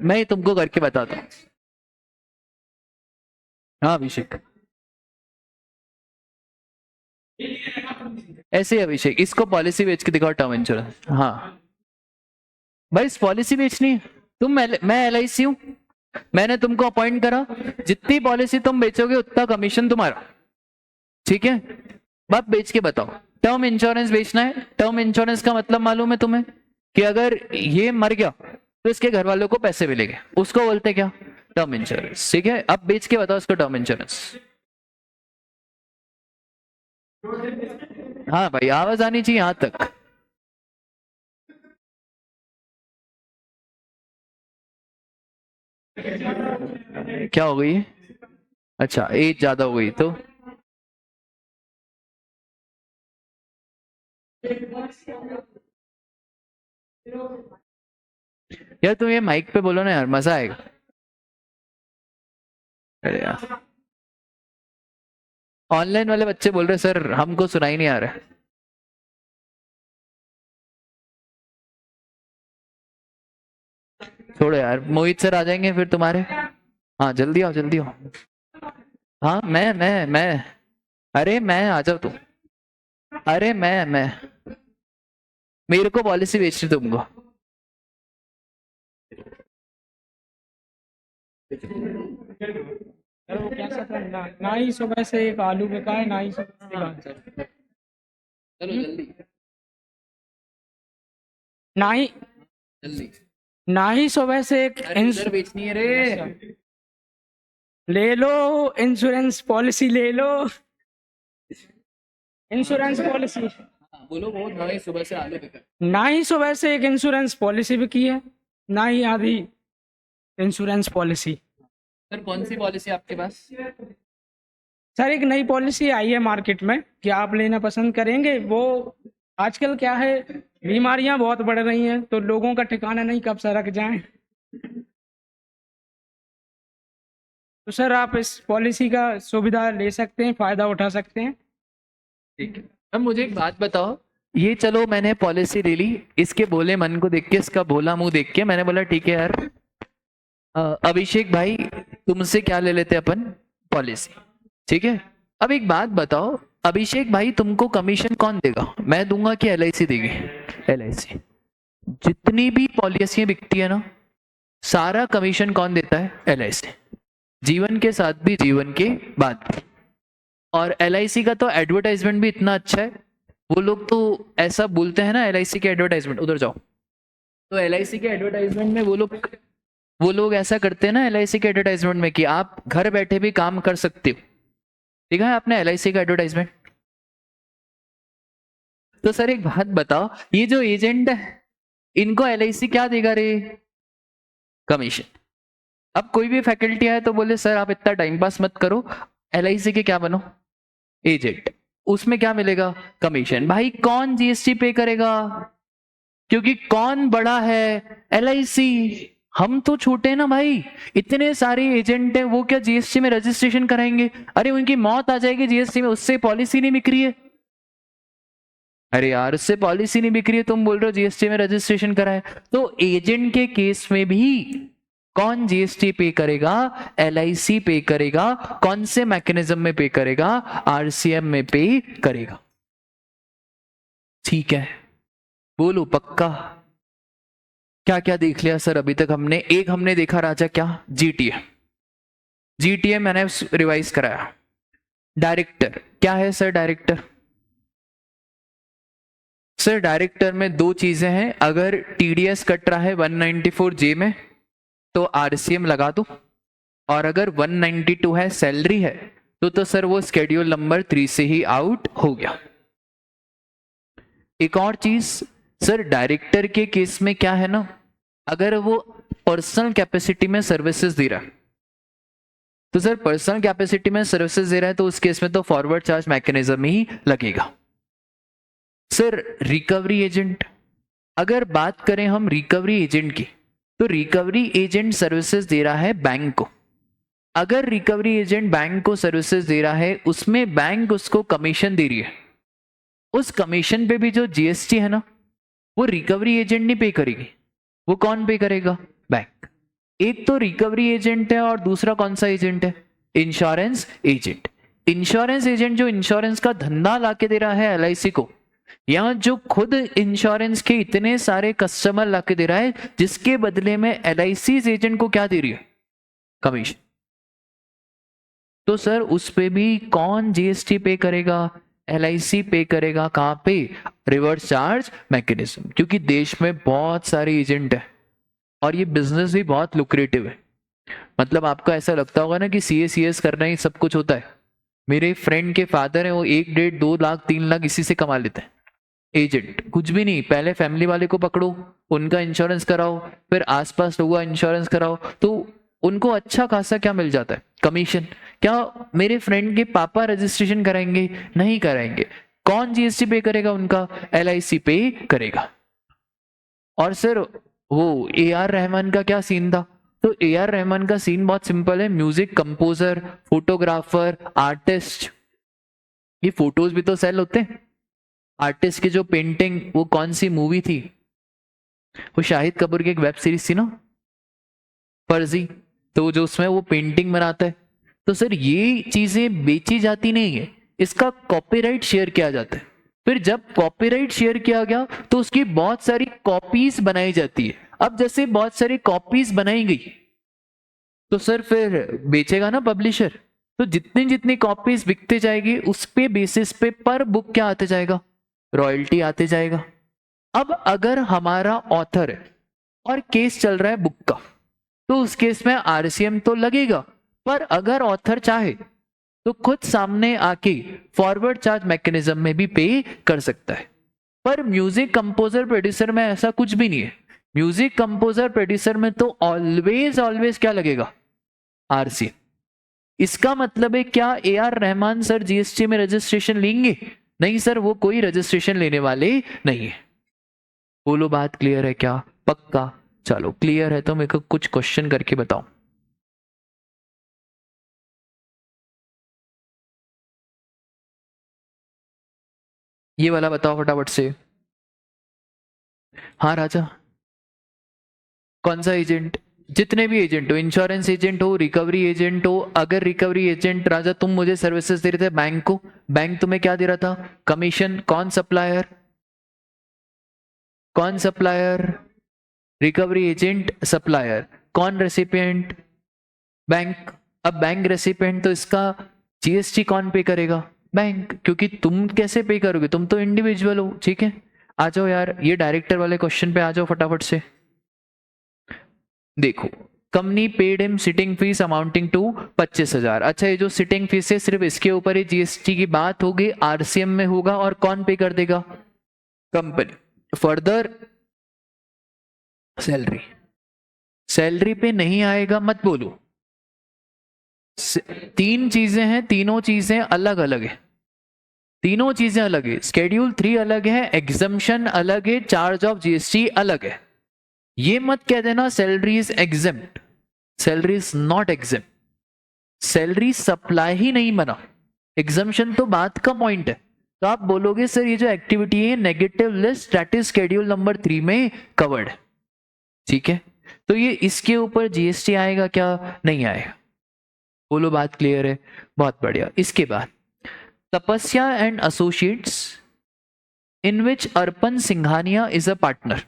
मैं ही तुमको करके बताता हूँ। हाँ अभिषेक, ऐसे ही अभिषेक, इसको पॉलिसी बेच के दिखाओ टर्म इंश्योरेंस। हाँ भाई इस पॉलिसी बेचनी है, मैं LIC हूं, मैंने तुमको अपॉइंट करा, जितनी पॉलिसी तुम बेचोगे उतना कमीशन तुम्हारा। ठीक है, बात बेच के बताओ, टर्म इंश्योरेंस बेचना है। टर्म इंश्योरेंस का मतलब मालूम है तुम्हें, कि अगर ये मर गया तो इसके घर वालों को पैसे मिलेंगे, उसको बोलते क्या, टर्म इंश्योरेंस। ठीक है, अब बेच के बताओ इसको टर्म इंश्योरेंस। हाँ भाई आवाज आनी चाहिए यहां तक। क्या हो गई, अच्छा एज ज्यादा हो गई तो, यार तुम ये माइक पे बोलो ना यार, मजा आएगा। अरे यार ऑनलाइन वाले बच्चे बोल रहे सर हमको सुनाई नहीं आ रहा है। छोड़ो यार, मोहित सर आ जाएंगे फिर तुम्हारे। हाँ जल्दी आओ जल्दी आओ। हाँ मैं अरे मैं आ जाओ तुम, अरे मैं मेरे को पॉलिसी बेचनी तुमको। वो कैसा था ना ही सुबह से एक आलू बिका है, ना ही सुबह से एक आंसर। चलो जल्दी ना ही जल्दी, ना ही सुबह से एक इधर बेचनी है रे। ले लो इंश्योरेंस पॉलिसी, ले लो इंश्योरेंस पॉलिसी। हाँ, बोलो वो ना ही सुबह से आलू बिका। ना ही सुबह से एक इंश्योरेंस पॉलिसी बिकी है, ना ही आधी इंश्योरेंस पॉलिसी। सर कौन सी पॉलिसी आपके पास, सर एक नई पॉलिसी आई है मार्केट में, क्या आप लेना पसंद करेंगे? वो आजकल क्या है, बीमारियां बहुत बढ़ रही हैं, तो लोगों का ठिकाना नहीं कब सरक जाए। तो सर आप इस पॉलिसी का सुविधा ले सकते हैं, फायदा उठा सकते हैं। ठीक है। अब मुझे एक बात बताओ, ये चलो मैंने पॉलिसी ले ली, इसके भोले मन को देख के, इसका भोला मुंह देख के मैंने बोला ठीक है यार, अभिषेक भाई तुमसे क्या ले लेते अपन, पॉलिसी। ठीक है, अब एक बात बताओ अभिषेक भाई, तुमको कमीशन कौन देगा, मैं दूंगा कि LIC देगी, LIC। जितनी भी पॉलिसियां बिकती है ना, सारा कमीशन कौन देता है, LIC, जीवन के साथ भी जीवन के बाद भी। और LIC का तो एडवर्टाइजमेंट भी इतना अच्छा है, वो लोग तो ऐसा बोलते हैं ना, LIC के एडवर्टाइजमेंट, उधर जाओ, तो LIC के एडवर्टाइजमेंट में वो लोग, वो लोग ऐसा करते हैं ना LIC के एडवर्टाइजमेंट में कि आप घर बैठे भी काम कर सकते हो। देखा है आपने LIC का एडवर्टाइजमेंट? तो सर एक बात बताओ, ये जो एजेंट है इनको LIC क्या देगा रे? कमीशन। अब कोई भी फैकल्टी आए तो बोले सर आप इतना टाइम पास मत करो, LIC के क्या बनो, एजेंट। उसमें क्या मिलेगा? कमीशन। भाई कौन GST पे करेगा? क्योंकि कौन बड़ा है? LIC। हम तो छोटे हैं ना भाई, इतने सारे एजेंट हैं, वो क्या GST में रजिस्ट्रेशन कराएंगे? अरे उनकी मौत आ जाएगी GST में, उससे पॉलिसी नहीं बिक रही है। अरे यार उससे पॉलिसी नहीं बिक रही है, तुम बोल रहे हो GST में रजिस्ट्रेशन कराए। तो एजेंट के केस में भी कौन GST पे करेगा? LIC पे करेगा। कौन से मैकेनिज्म में पे करेगा? RCM में पे करेगा। ठीक है, बोलो पक्का? क्या क्या देख लिया सर अभी तक हमने? एक हमने देखा राजा क्या, GTA मैंने रिवाइज कराया। डायरेक्टर क्या है सर? डायरेक्टर सर डायरेक्टर में दो चीजें हैं, अगर TDS कट रहा है 194J में तो RCM लगा दो, और अगर 192 है सैलरी है तो सर वो स्केड्यूल नंबर 3 से ही आउट हो गया। एक और चीज सर, डायरेक्टर के केस में क्या है ना, अगर वो पर्सनल कैपेसिटी में सर्विसेज दे रहा है तो सर पर्सनल कैपेसिटी में सर्विसेज दे रहा है तो उस केस में तो फॉरवर्ड चार्ज मैकेनिज्म ही लगेगा। सर रिकवरी एजेंट, अगर बात करें हम रिकवरी एजेंट की, तो रिकवरी एजेंट सर्विसेज दे रहा है बैंक को। अगर रिकवरी एजेंट बैंक को सर्विसेज दे रहा है, उसमें बैंक उसको कमीशन दे रही है, उस कमीशन पे भी जो GST है ना वो रिकवरी एजेंट नहीं पे करेगी, वो कौन पे करेगा? बैंक। एक तो रिकवरी एजेंट है और दूसरा कौन सा एजेंट है? Insurance agent. इंश्योरेंस एजेंट जो इंश्योरेंस का धंधा लाके दे रहा है LIC को, या जो खुद इंश्योरेंस के इतने सारे कस्टमर लाके दे रहा है, जिसके बदले में LIC एजेंट को क्या दे रही है? कमीशन। तो सर उस पे भी कौन GST पे करेगा? LIC पे करेगा। कहां पे? Reverse charge mechanism. क्योंकि देश में बहुत सारे एजेंट है और ये बिजनेस भी बहुत लुक्रेटिव है। मतलब आपको ऐसा लगता होगा ना कि CS करना ही सब कुछ होता है। मेरे फ्रेंड के फादर है, वो 1, 1.5, 2 लाख 3 लाख इसी से कमा लेते हैं। एजेंट कुछ भी नहीं, पहले फैमिली वाले को पकड़ो, उनका इंश्योरेंस कराओ, फिर आसपास लोगों का इंश्योरेंस कराओ, तो उनको अच्छा खासा क्या मिल जाता है? कमीशन। क्या मेरे फ्रेंड के पापा रजिस्ट्रेशन कराएंगे? नहीं कराएंगे। कौन GST पे करेगा? उनका LIC पे करेगा। और सर वो AR रहमान का क्या सीन था? तो AR रहमान का सीन बहुत सिंपल है, म्यूजिक कंपोजर, फोटोग्राफर, आर्टिस्ट। ये फोटोज भी तो सेल होते हैं। आर्टिस्ट की जो पेंटिंग, वो कौन सी मूवी थी, वो शाहिद कपूर की एक वेब सीरीज थी ना, फर्जी, तो जो उसमें वो पेंटिंग बनाता है, तो सर ये चीजें बेची जाती नहीं है, इसका कॉपीराइट शेयर किया जाता है। फिर जब कॉपीराइट शेयर किया गया तो उसकी बहुत सारी कॉपीज बनाई जाती है। अब जैसे बहुत सारी कॉपीज बनाई गई तो सर फिर बेचेगा ना पब्लिशर, तो जितनी जितनी कॉपीज बिकते जाएगी उस पे बेसिस पे पर बुक क्या आते जाएगा? रॉयल्टी आते जाएगा। अब अगर हमारा ऑथर है और केस चल रहा है बुक का, तो उस केस में RCM तो लगेगा, पर अगर ऑथर चाहे तो खुद सामने आके फॉरवर्ड चार्ज मैकेनिज्म में भी पे कर सकता है। पर म्यूजिक कंपोजर प्रोड्यूसर में ऐसा कुछ भी नहीं है। म्यूजिक कंपोजर प्रोड्यूसर में तो ऑलवेज ऑलवेज क्या लगेगा? RCM। इसका मतलब है क्या AR रहमान सर GST में रजिस्ट्रेशन लेंगे? नहीं सर, वो कोई रजिस्ट्रेशन लेने वाले नहीं है। बोलो बात क्लियर है क्या? पक्का? चलो क्लियर है तो मेरे को कुछ क्वेश्चन करके बताओ। ये वाला बताओ फटाफट से। हाँ राजा, कौन सा एजेंट? जितने भी एजेंट हो, इंश्योरेंस एजेंट हो, रिकवरी एजेंट हो। अगर रिकवरी एजेंट राजा तुम मुझे सर्विसेज दे रहे थे बैंक को, बैंक तुम्हें क्या दे रहा था? कमीशन। कौन सप्लायर? कौन सप्लायर? Recovery agent supplier. कौन रेसिपिएंट? बैंक। अब बैंक रेसिपिएंट, तो इसका GST कौन पे करेगा? बैंक। क्योंकि तुम कैसे पे करोगे, तुम तो इंडिविजुअल हो। ठीक है, आ जाओ यार, ये डायरेक्टर वाले क्वेश्चन पे आ जाओ फटाफट से। देखो company paid him sitting fees amounting to 25,000। अच्छा, ये जो सिटिंग फीस है सिर्फ इसके ऊपर ही जीएसटी की बात होगी, आरसीएम में होगा और कौन पे कर देगा? कंपनी। फर्दर सैलरी, सैलरी पे नहीं आएगा मत बोलो। तीन चीजें हैं, तीनों चीजें अलग अलग है, तीनों चीजें अलग है। स्केड्यूल 3 अलग है, एग्जम्पशन अलग है, चार्ज ऑफ जीएसटी अलग है। ये मत कह देना salary is exempt, salary is not exempt. Salary supply ही नहीं बना, एग्जम्पशन तो बात का पॉइंट है। तो आप बोलोगे सर ये जो एक्टिविटी है negative list that is schedule number 3 में कवर्ड, ठीक है। तो ये इसके ऊपर जीएसटी आएगा क्या? नहीं आएगा। बोलो बात क्लियर है? बहुत बढ़िया। इसके बाद तपस्या and associates in which Arpan Singhania is a partner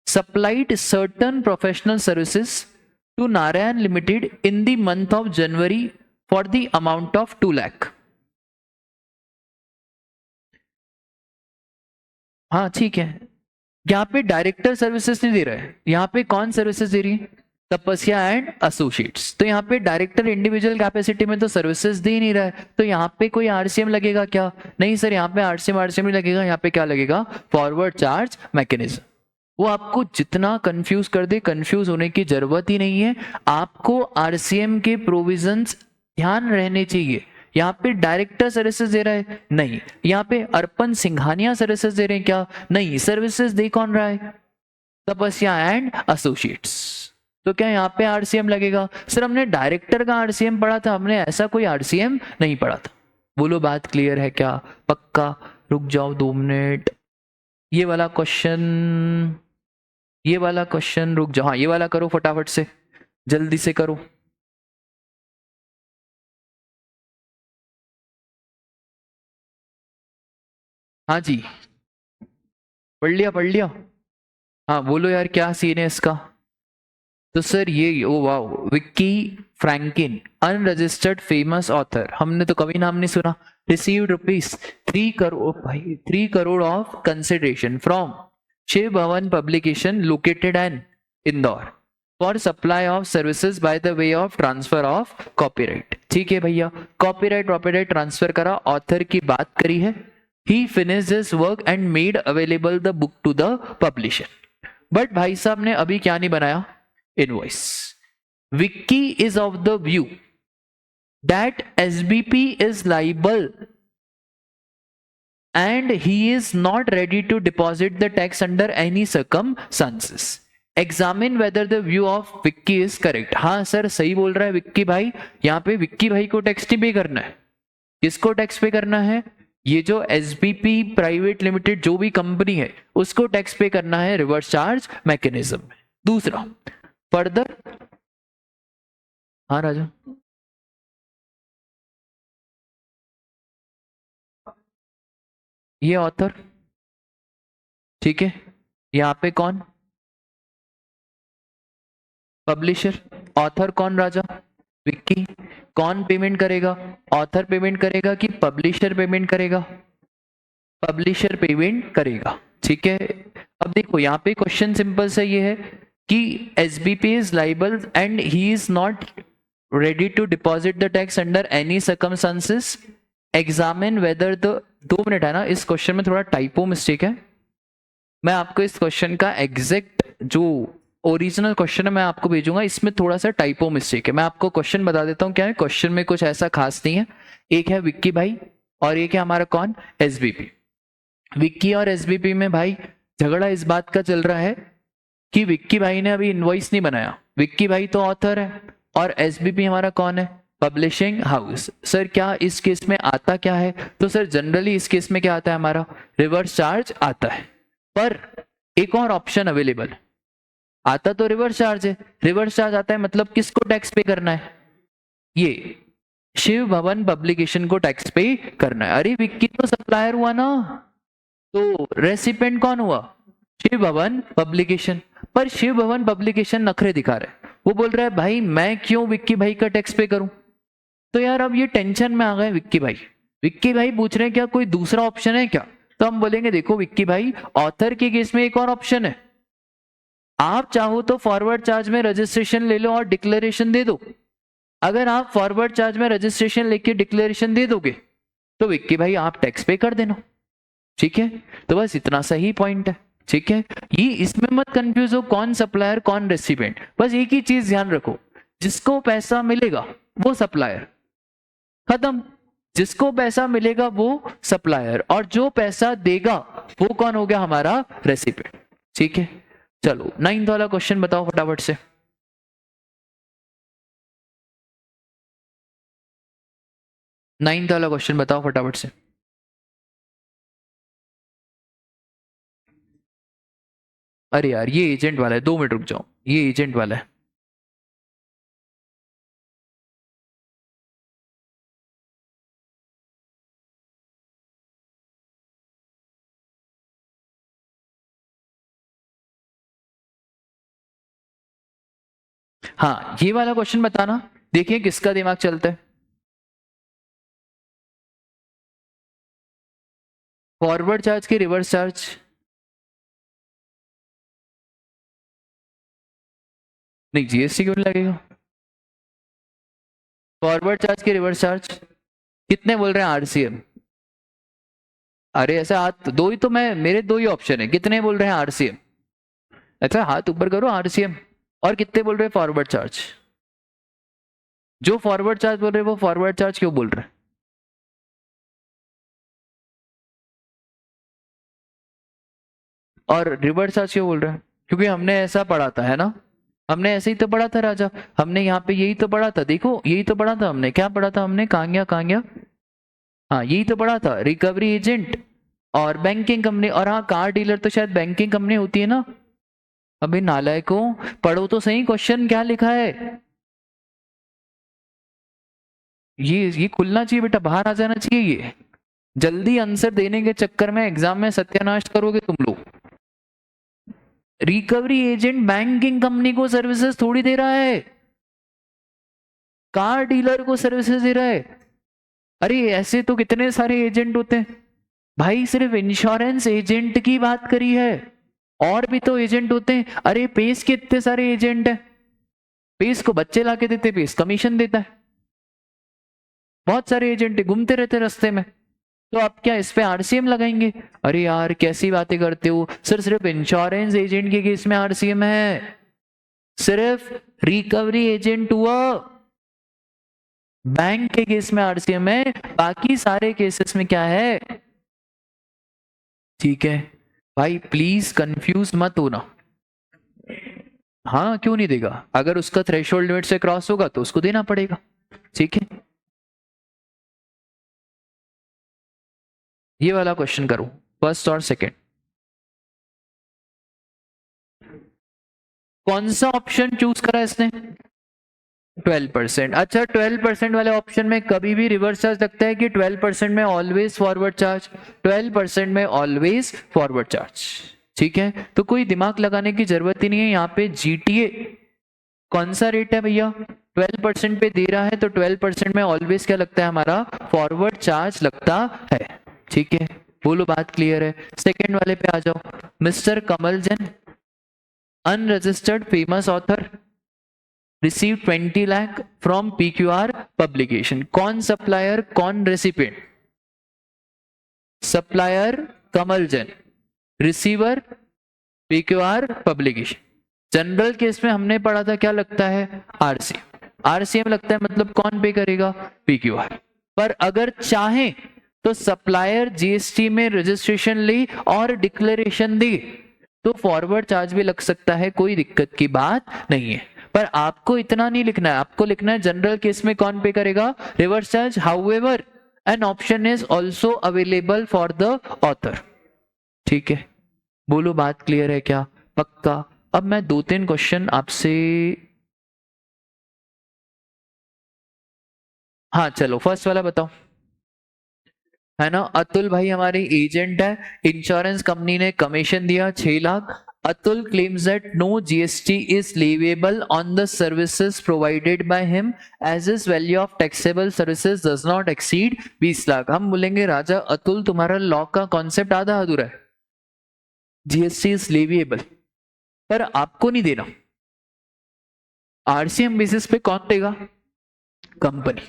supplied certain professional services to Narayan Limited in the month of January for the amount of 2 lakh। हाँ ठीक है, यहाँ पे डायरेक्टर सर्विसेज नहीं दे रहा है, यहाँ पे कौन सर्विसेज दे रही है? तपस्या एंड एसोसिएट्स। तो यहाँ पे डायरेक्टर इंडिविजुअल कैपेसिटी में तो सर्विसेज दे नहीं रहा है, तो यहाँ पे कोई आरसीएम लगेगा क्या? नहीं सर, यहाँ पे आरसीएम नहीं लगेगा, यहाँ पे क्या लगेगा? Forward charge mechanism. वो आपको जितना कंफ्यूज कर दे, कंफ्यूज होने की जरूरत ही नहीं है। आपको आरसीएम के प्रोविजंस ध्यान रहने चाहिए। यहाँ पे डायरेक्टर सर्विसेज दे रहा है? नहीं। यहाँ पे अर्पण सिंघानिया सर्विसेज दे रहे हैं क्या? नहीं। सर्विसेज दे कौन रहा है? तपस्या एंड एसोसिएट्स। तो क्या यहाँ पे आरसीएम लगेगा? सर हमने डायरेक्टर का आरसीएम पढ़ा था, हमने ऐसा कोई आरसीएम नहीं पढ़ा था। बोलो बात क्लियर है क्या? पक्का? रुक जाओ 2 मिनट। ये वाला क्वेश्चन रुक जाओ। हाँ ये वाला करो फटाफट से, जल्दी से करो। हाँ जी, पढ़ लिया। हाँ बोलो यार, क्या सीन है इसका? तो सर ये, oh wow, Vicky Frankin, unregistered famous author, हमने तो कभी नाम नहीं सुना। रिसीव्ड रुपीज 3 करोड़, भाई 3 crore of consideration from Shiv Bhavan publication located at Indore for supply of services by the way of transfer of copyright. ठीक है भैया, कॉपीराइट ट्रांसफर करा, ऑथर की बात करी है। He finished this work and made available the book to the publisher. But भाई साहब ने अभी क्या नहीं बनाया? Invoice. Vicky is of the view that SBP is liable and he is not ready to deposit the tax under any circumstances. Examine whether the view of Vicky is correct। हाँ sir सही बोल रहा है विक्की भाई, यहाँ पे विक्की भाई को टैक्स नहीं पे करना है। किसको टैक्स पे करना है? ये जो एसबीपी प्राइवेट लिमिटेड जो भी कंपनी है उसको टैक्स पे करना है रिवर्स चार्ज मैकेनिज्म में। दूसरा फर्दर, हाँ राजा, ये ऑथर, ठीक है। यहाँ पे कौन? पब्लिशर। ऑथर कौन राजा? विक्की। कौन पेमेंट करेगा? ऑथर पेमेंट करेगा कि पब्लिशर पेमेंट करेगा? पब्लिशर पेमेंट करेगा, ठीक है। अब देखो यहाँ पे क्वेश्चन सिंपल सा ये है कि SBP is liable and he is not ready to deposit the tax under any circumstances। examine whether the 2 minute है ना, इस क्वेश्चन में थोड़ा टाइपो मिस्टेक है। मैं आपको इस क्वेश्चन का एग्जैक्ट जो ओरिजिनल क्वेश्चन है मैं आपको भेजूंगा, इसमें थोड़ा सा टाइपो मिस्टेक है। मैं आपको क्वेश्चन बता देता हूँ क्या है। क्वेश्चन में कुछ ऐसा खास नहीं है। एक है विक्की भाई और एक है हमारा कौन? एसबीपी। विक्की और एसबीपी में भाई झगड़ा इस बात का चल रहा है कि विक्की भाई ने अभी इनवॉइस नहीं बनाया। विक्की भाई तो ऑथर है और एसबीपी हमारा कौन है? Publishing house. सर क्या इस केस में आता क्या है? तो सर जनरली इस केस में क्या आता है? हमारा रिवर्स चार्ज आता है, पर एक और ऑप्शन अवेलेबल है। आता तो रिवर्स चार्ज है, रिवर्स चार्ज आता है मतलब किसको टैक्स पे करना है? ये शिव भवन पब्लिकेशन को टैक्स पे करना है। अरे विक्की तो सप्लायर हुआ ना, तो रेसिपेंट कौन हुआ? शिव भवन पब्लिकेशन। पर शिव भवन पब्लिकेशन नखरे दिखा रहे, वो बोल रहा है भाई मैं क्यों विक्की भाई का टैक्स पे करूं? तो यार अब ये टेंशन में आ गए विक्की भाई। विक्की भाई पूछ रहे हैं क्या कोई दूसरा ऑप्शन है क्या? तो हम बोलेंगे देखो विक्की भाई, ऑथर के केस में एक और ऑप्शन है, आप चाहो तो फॉरवर्ड चार्ज में रजिस्ट्रेशन ले लो और डिक्लेरेशन दे दो। अगर आप फॉरवर्ड चार्ज में रजिस्ट्रेशन लेके डिक्लेरेशन दे दोगे तो विक्की भाई आप टैक्स पे कर देना, ठीक है। तो बस इतना सही पॉइंट है, ठीक है। ये इसमें मत कंफ्यूज हो कौन सप्लायर कौन रेसिपिएंट, बस एक ही चीज ध्यान रखो, जिसको पैसा मिलेगा वो सप्लायर, खत्म। जिसको पैसा मिलेगा वो सप्लायर, और जो पैसा देगा वो कौन हो गया, हमारा रेसिपिएंट, ठीक है। चलो 9th वाला क्वेश्चन बताओ फटाफट से। नाइन्थ वाला क्वेश्चन बताओ फटाफट से। अरे यार ये एजेंट वाला है, 2 मिनट रुक जाओ, ये एजेंट वाला है। हाँ ये वाला क्वेश्चन बताना, देखिए किसका दिमाग चलता है। फॉरवर्ड चार्ज की रिवर्स चार्ज, नहीं जीएसटी क्यों नहीं लगेगा। फॉरवर्ड चार्ज की रिवर्स चार्ज कितने बोल रहे हैं आरसीएम। अरे ऐसा हाथ दो ही तो, मैं मेरे 2 ही ऑप्शन है, कितने बोल रहे हैं आरसीएम। अच्छा हाथ ऊपर करो आरसीएम, और कितने बोल रहे हैं फॉरवर्ड चार्ज। जो फॉरवर्ड चार्ज बोल रहे हैं वो फॉरवर्ड चार्ज क्यों बोल रहे हैं। और रिवर्स चार्ज क्यों बोल रहे हैं, क्योंकि हमने ऐसा पढ़ा था, है ना। हमने ऐसे ही तो पढ़ा था राजा, हमने यहाँ पे यही तो पढ़ा था, देखो यही तो पढ़ा था हमने। क्या पढ़ा था हमने, कहाँ गया, हाँ यही तो पढ़ा था, रिकवरी एजेंट और बैंकिंग कंपनी। और हाँ कार डीलर तो शायद बैंकिंग कंपनी होती है ना। अभी नालायकों पढ़ो तो सही क्वेश्चन क्या लिखा है। ये खुलना चाहिए बेटा, बाहर आ जाना चाहिए। ये जल्दी आंसर देने के चक्कर में एग्जाम में सत्यानाश करोगे तुम लोग। रिकवरी एजेंट बैंकिंग कंपनी को सर्विसेज थोड़ी दे रहा है, कार डीलर को सर्विसेज दे रहा है। अरे ऐसे तो कितने सारे एजेंट होते हैं भाई, सिर्फ इंश्योरेंस एजेंट की बात करी है, और भी तो एजेंट होते हैं। अरे पेस के इतने सारे एजेंट है, पेस को बच्चे लाके देते, पेस कमीशन देता है, बहुत सारे एजेंट घूमते रहते रास्ते में। तो आप क्या इस पे आरसीएम लगाएंगे। अरे यार कैसी बातें करते हो सर, सिर्फ इंश्योरेंस एजेंट के केस में आरसीएम है, सिर्फ रिकवरी एजेंट हुआ, बैंक के केस में आरसीएम है, बाकी सारे केसेस में क्या है। ठीक है भाई प्लीज कंफ्यूज मत होना। हाँ क्यों नहीं देगा, अगर उसका थ्रेशोल्ड लिमिट से क्रॉस होगा तो उसको देना पड़ेगा, ठीक है। ये वाला क्वेश्चन करो, फर्स्ट और सेकंड। कौन सा ऑप्शन चूज करा इसने, 12%। अच्छा 12% वाले ऑप्शन में कभी भी रिवर्स चार्ज लगता है कि 12% में ऑलवेज फॉरवर्ड चार्ज, 12% में ऑलवेज फॉरवर्ड चार्ज, ठीक है। तो कोई दिमाग लगाने की जरूरत ही नहीं है। यहाँ पे जीटीए कौन सा रेट है भैया, 12% पे दे रहा है, तो 12% में ऑलवेज क्या लगता है, हमारा फॉरवर्ड चार्ज लगता है, ठीक है। बोलो बात क्लियर है। सेकेंड वाले पे आ जाओ, mister Kamal Jain unregistered famous author receive 20 lakh from PQR publication. कौन सप्लायर कौन recipient, supplier Kamal Jain, receiver PQR publication. General case में हमने पढ़ा था क्या लगता है, आरसीएम, आरसीएम लगता है, मतलब कौन पे करेगा, पीक्यूआर। पर अगर चाहे तो सप्लायर जीएसटी में रजिस्ट्रेशन ले और डिक्लेरेशन दे तो फॉरवर्ड चार्ज भी लग सकता है, कोई दिक्कत की बात नहीं है। पर आपको इतना नहीं लिखना है, आपको लिखना है जनरल केस में कौन पे करेगा, reverse charge. However an option is also available for the author, ठीक है। बोलो बात क्लियर है क्या, पक्का। अब मैं 2-3 क्वेश्चन आपसे, हाँ चलो फर्स्ट वाला बताओ, है ना। अतुल भाई हमारे एजेंट है, इंश्योरेंस कंपनी ने कमीशन दिया 6 lakh. Atul claims that no GST is leviable on the services provided by him as his value of taxable services does not exceed 20 lakh. हम बोलेंगे राजा अतुल तुम्हारा लॉ का कॉन्सेप्ट आधा अधूरा है, जीएसटी इज लेविएबल, पर आपको नहीं देना। आरसीएम बेसिस पे कौन देगा? कंपनी।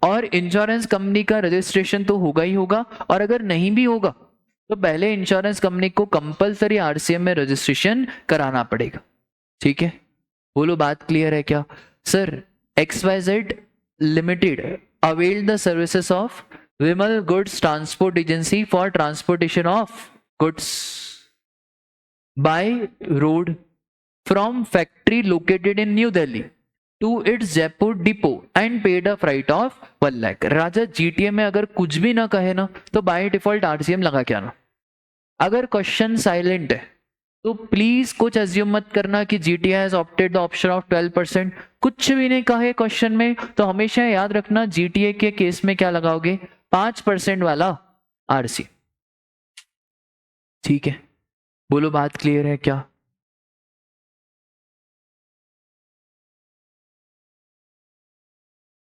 और इंश्योरेंस कंपनी का रजिस्ट्रेशन तो होगा ही होगा, और अगर नहीं भी होगा तो पहले इंश्योरेंस कंपनी को कंपलसरी आरसीएम में रजिस्ट्रेशन कराना पड़ेगा। ठीक है, बोलो बात क्लियर है क्या? Sir XYZ limited avail the services of Vimal goods transport agency for transportation of goods by road from factory located in New Delhi to its Jaipur depot and paid a freight of 1 lakh। Raja GTA में अगर कुछ भी ना कहे ना तो by default RCM लगा के आना। अगर क्वेश्चन साइलेंट है तो प्लीज कुछ अज्यूम मत करना कि GTA has opted the option of 12%। कुछ भी नहीं कहे क्वेश्चन में तो हमेशा याद रखना GTA के केस में क्या लगाओगे? 5% वाला आरसी। ठीक है, बोलो बात क्लियर है क्या?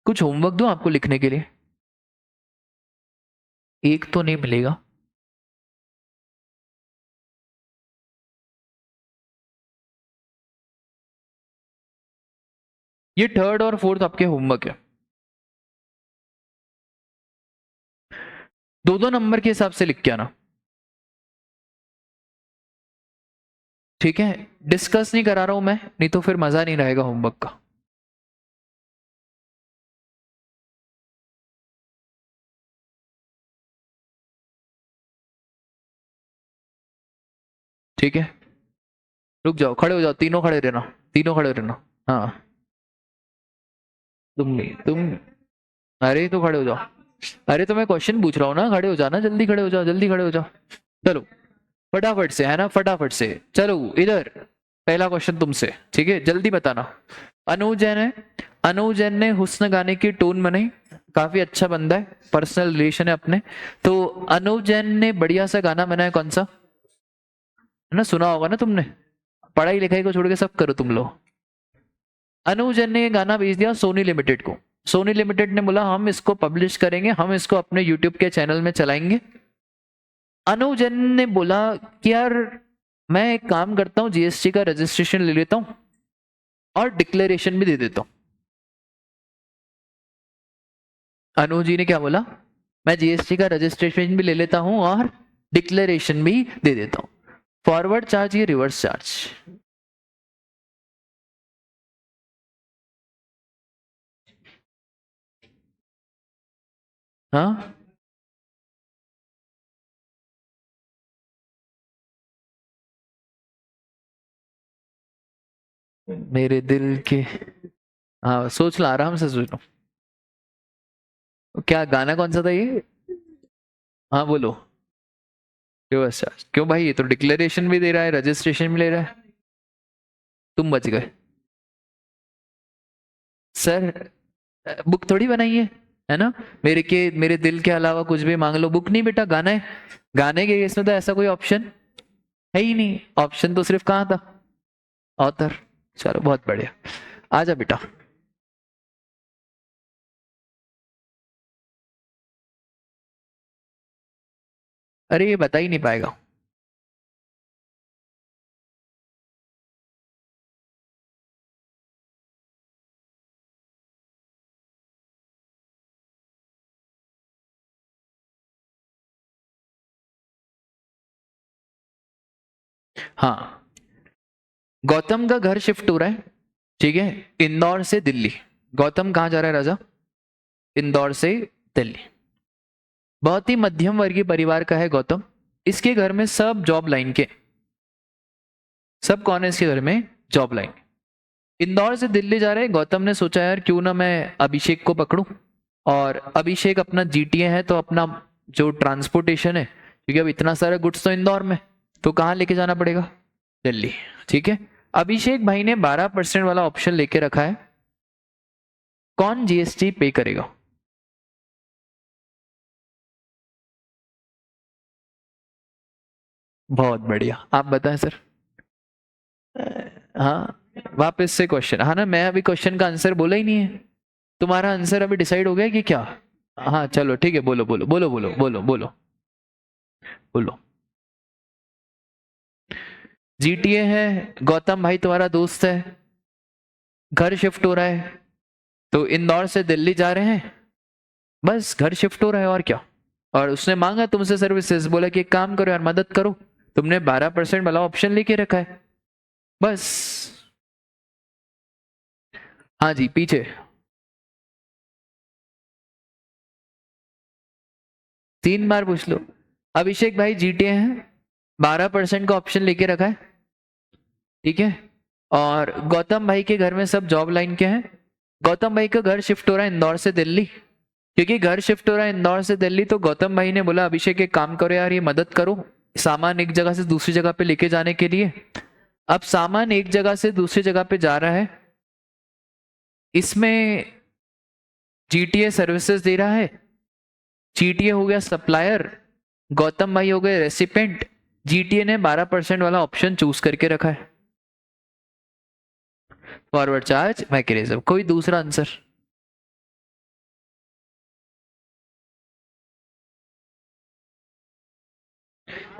कुछ होमवर्क दूं आपको लिखने के लिए? एक तो नहीं मिलेगा। ये थर्ड और फोर्थ आपके होमवर्क है, 2-2 नंबर के हिसाब से लिख के आना। ठीक है, डिस्कस नहीं करा रहा हूं मैं, नहीं तो फिर मजा नहीं रहेगा होमवर्क का। ठीक है, रुक जाओ, खड़े हो जाओ, तीनों खड़े रहना, तीनों खड़े रहना। हाँ तुम नहीं, तुम, अरे तो खड़े हो जाओ। अरे तो मैं क्वेश्चन पूछ रहा हूँ ना, खड़े हो जाना, जल्दी खड़े हो जाओ, जल्दी खड़े हो जाओ। चलो फटाफट से, है ना, फटाफट से। चलो इधर पहला क्वेश्चन तुमसे, ठीक है, जल्दी बताना। अनु जैन है, अनु जैन ने हुस्न गाने की टोन बनाई, काफी अच्छा बंदा है, पर्सनल रिलेशन है अपने। तो अनु जैन ने बढ़िया सा गाना बनाया, कौन सा? है ना, सुना होगा ना तुमने, पढ़ाई लिखाई को छोड़ के सब करो तुम लोग। अनु जैन ने ये गाना भेज दिया सोनी लिमिटेड को। सोनी लिमिटेड ने बोला हम इसको पब्लिश करेंगे, हम इसको अपने यूट्यूब के चैनल में चलाएंगे। अनु जैन ने बोला कि यार मैं एक काम करता हूँ, जीएसटी का रजिस्ट्रेशन ले लेता हूँ और डिक्लेरेशन भी दे देता हूँ। अनु जी ने क्या बोला? मैं जीएसटी का रजिस्ट्रेशन भी ले लेता हूँ और डिक्लेरेशन भी दे देता हूँ। फॉरवर्ड चार्ज या रिवर्स चार्ज? हाँ, मेरे दिल के, हाँ सोच लो, आराम से सोच लो। क्या गाना कौन सा था ये? हाँ बोलो। रिवर्स चार्ज क्यों भाई? ये तो डिक्लेरेशन भी दे रहा है, रजिस्ट्रेशन भी ले रहा है। तुम बच गए सर। बुक थोड़ी बनाई है ना? मेरे दिल के अलावा कुछ भी मांग लो, बुक नहीं बेटा, गाना है। गाने के केस में तो ऐसा कोई ऑप्शन है ही नहीं, ऑप्शन तो सिर्फ कहाँ था? ऑथर। चलो बहुत बढ़िया, आजा बेटा। अरे ये बता ही नहीं पाएगा। हाँ, गौतम का घर शिफ्ट हो रहा है, ठीक है, इंदौर से दिल्ली। गौतम कहाँ जा रहा है राजा? इंदौर से दिल्ली। बहुत ही मध्यम वर्गीय परिवार का है गौतम। इसके घर में सब जॉब लाइन के, सब कौन है इसके घर में? Job line. इंदौर से दिल्ली जा रहे हैं। गौतम ने सोचा यार क्यों ना मैं अभिषेक को पकड़ूं, और अभिषेक अपना जीटीए है तो अपना जो ट्रांसपोर्टेशन है, क्योंकि अब इतना सारा गुड्स तो इंदौर में, तो कहाँ लेके जाना पड़ेगा? दिल्ली। ठीक है, अभिषेक भाई ने 12% वाला ऑप्शन लेके रखा है। कौन जीएसटी पे करेगा? बहुत बढ़िया, आप बताएं सर। हाँ वापस से क्वेश्चन, हाँ ना, मैं अभी क्वेश्चन का आंसर बोला ही नहीं है। तुम्हारा आंसर अभी डिसाइड हो गया कि क्या? हाँ चलो ठीक है, बोलो बोलो बोलो बोलो बोलो बोलो बोलो। जीटीए है, गौतम भाई तुम्हारा दोस्त है, घर शिफ्ट हो रहा है, तो इंदौर से दिल्ली जा रहे हैं, बस घर शिफ्ट हो रहा है और क्या। और उसने मांगा तुमसे सर्विसेज, बोला कि एक काम करो यार मदद करो, तुमने 12% वाला ऑप्शन लेके रखा है, बस। हाँ जी पीछे 3 बार पूछ लो। अभिषेक भाई जीटीए हैं, 12% का ऑप्शन लेके रखा है, ठीक है। और गौतम भाई के घर में सब जॉब लाइन के हैं। गौतम भाई का घर शिफ्ट हो रहा है इंदौर से दिल्ली, क्योंकि घर शिफ्ट हो रहा है इंदौर से दिल्ली, तो गौतम भाई ने बोला अभिषेक एक काम करो यार, ये मदद करो सामान एक जगह से दूसरी जगह पे लेके जाने के लिए। अब सामान एक जगह से दूसरी जगह पे जा रहा है, इसमें जीटीए सर्विसेज दे रहा है, जीटीए हो गया सप्लायर, गौतम भाई हो गए रेसिपेंट, जीटीए ने 12% वाला ऑप्शन चूज करके रखा है। फॉरवर्ड चार्ज मैकेनिज्म, कोई दूसरा आंसर?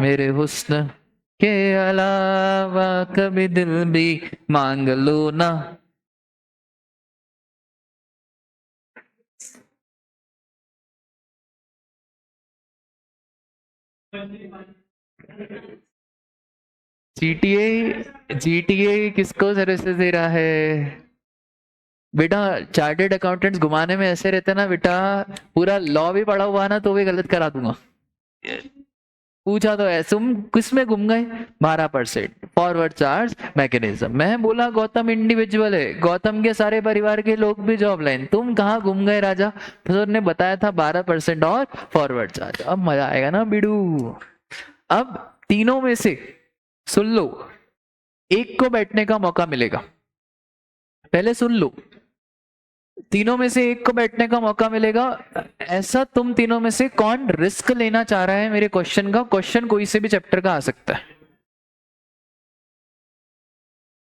मेरे हुस्न के अलावा कभी दिल भी मांग लो ना। जीटीए जीटीए किसको सर्विसेज दे रहा है बेटा? चार्टेड अकाउंटेंट्स घुमाने में ऐसे रहते ना बेटा, पूरा लॉ भी पढ़ा हुआ ना तो भी गलत करा दूंगा। पूछा तो है, तुम किस में घूम गए? 12% फॉरवर्ड चार्ज मैकेनिज्म। मैं बोला गौतम इंडिविजुअल है, गौतम के सारे परिवार के लोग भी जॉब लाइन, तुम कहाँ घूम गए राजा? तो ने बताया था 12% और फॉरवर्ड चार्ज। अब मजा आएगा ना बिडू। अब तीनों में से सुन लो, एक को बैठने का मौका मिलेगा, पहले सुन लो, तीनों में से एक को बैठने का मौका मिलेगा। ऐसा तुम तीनों में से कौन रिस्क लेना चाह रहा है मेरे क्वेश्चन का? क्वेश्चन कोई से भी चैप्टर का आ सकता है,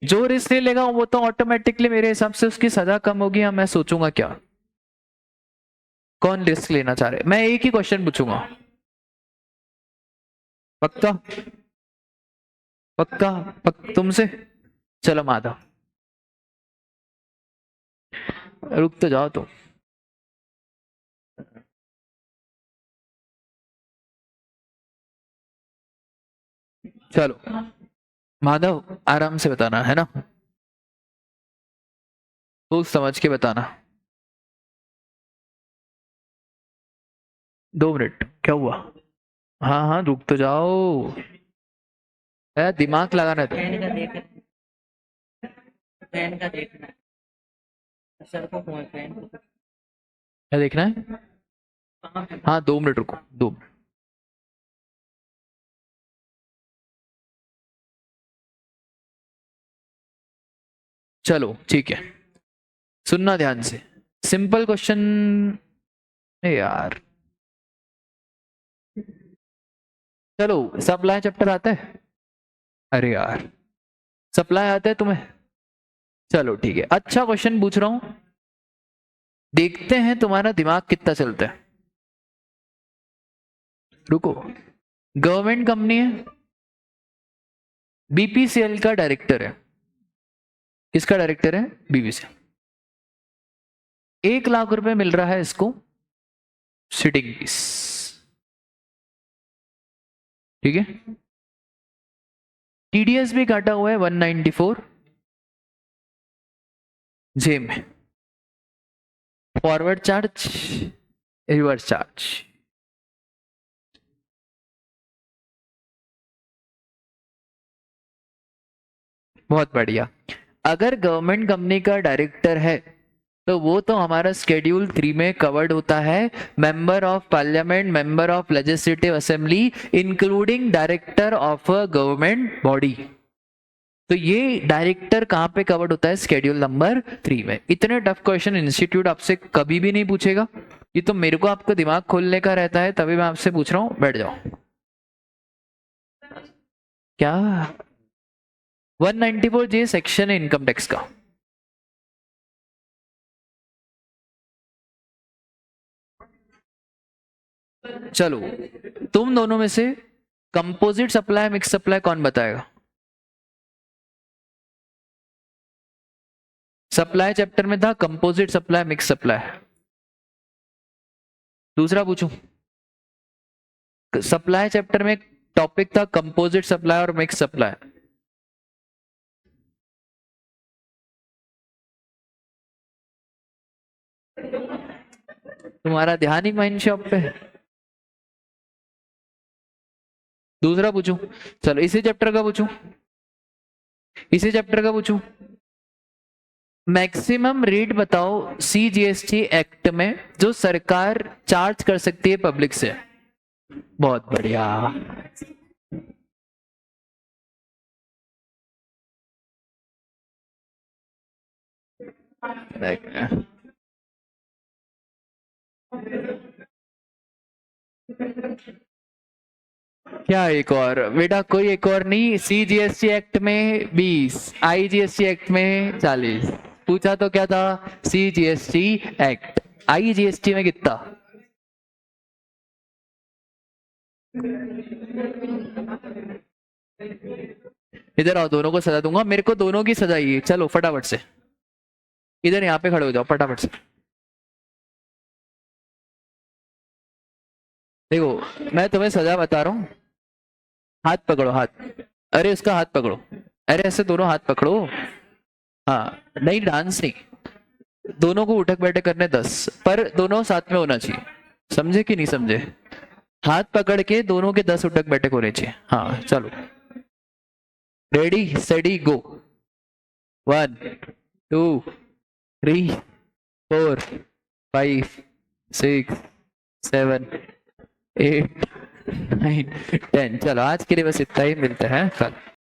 जो रिस्क ले लेगा वो तो ऑटोमेटिकली मेरे हिसाब से उसकी सजा कम होगी, या मैं सोचूंगा क्या? कौन रिस्क लेना चाह रहे? मैं एक ही क्वेश्चन पूछूंगा। पक्का? पक्का? तुमसे? चलो माधव, रुक तो जाओ तुम। चलो माधव आराम से बताना है ना, सोच समझ के बताना। 2 मिनट क्या हुआ? हाँ हाँ रुक तो जाओ, दिमाग लगाना है। फैन का देख, फैन का देखना है सर को, फोन फैन को क्या देखना है? कहाँ पे? हाँ 2 मिनट रुको, 2 मिनट। चलो ठीक है, सुनना ध्यान से, सिंपल क्वेश्चन है यार। चलो सप्लाई चैप्टर आता है? अरे यार सप्लाई आता है तुम्हें? चलो ठीक है, अच्छा क्वेश्चन पूछ रहा हूं, देखते हैं तुम्हारा दिमाग कितना चलता है। रुको, गवर्नमेंट कंपनी है, बीपीसीएल का डायरेक्टर है। किसका डायरेक्टर है? बीपीसीएल। 1 लाख रुपए मिल रहा है इसको सिटिंग फीस, ठीक है। टीडीएस भी काटा हुआ है 194 जे में, फॉरवर्ड चार्ज, रिवर्स चार्ज। बहुत बढ़िया। अगर गवर्नमेंट कंपनी का डायरेक्टर है तो वो तो हमारा शेड्यूल 3 में कवर्ड होता है, member of parliament, member of legislative assembly, including director of a government body. तो ये डायरेक्टर कहां पे कवर्ड होता है? शेड्यूल नंबर 3 में। इतने टफ क्वेश्चन इंस्टीट्यूट आपसे कभी भी नहीं पूछेगा, ये तो मेरे को आपका दिमाग खोलने का रहता है, तभी मैं आपसे पूछ रहा हूं, बैठ जाओ। क्या 194 जे सेक्शन है इनकम टैक्स का। चलो तुम दोनों में से कंपोजिट सप्लाई मिक्स सप्लाई कौन बताएगा? सप्लाई चैप्टर में था कंपोजिट सप्लाई, मिक्स सप्लाई। दूसरा पूछूं, सप्लाई चैप्टर में टॉपिक था कंपोजिट सप्लाई और मिक्स सप्लाई। तुम्हारा ध्यान ही माइन शॉप पे। दूसरा पूछूं, चलो इसी चैप्टर का पूछूं, इसी चैप्टर का पूछूं। मैक्सिमम रेट बताओ CGST एक्ट में जो सरकार चार्ज कर सकती है पब्लिक से। बहुत बढ़िया। क्या एक और बेटा? कोई एक और नहीं। CGST एक्ट में 20, IGST एक्ट में 40। पूछा तो क्या था? CGST act. IGST में कितना? इधर आओ, दोनों को सजा दूंगा। मेरे को दोनों की सजा ही है। चलो फटाफट से इधर यहाँ पे खड़े हो जाओ फटाफट से। देखो मैं तुम्हें सजा बता रहा हूँ। हाथ पकड़ो, हाथ। अरे उसका हाथ पकड़ो। अरे ऐसे दोनों हाथ पकड़ो। हाँ नहीं, डांस नहीं। दोनों को उठक बैठक करने 10, पर दोनों साथ में होना चाहिए। समझे कि नहीं समझे? हाथ पकड़ के दोनों के 10 उठक बैठक होने चाहिए। हाँ चलो, रेडी स्टेडी गो। 1 2 3 4 5 6 7 8 9 10। चलो आज के लिए बस इतना ही, मिलते हैं कल।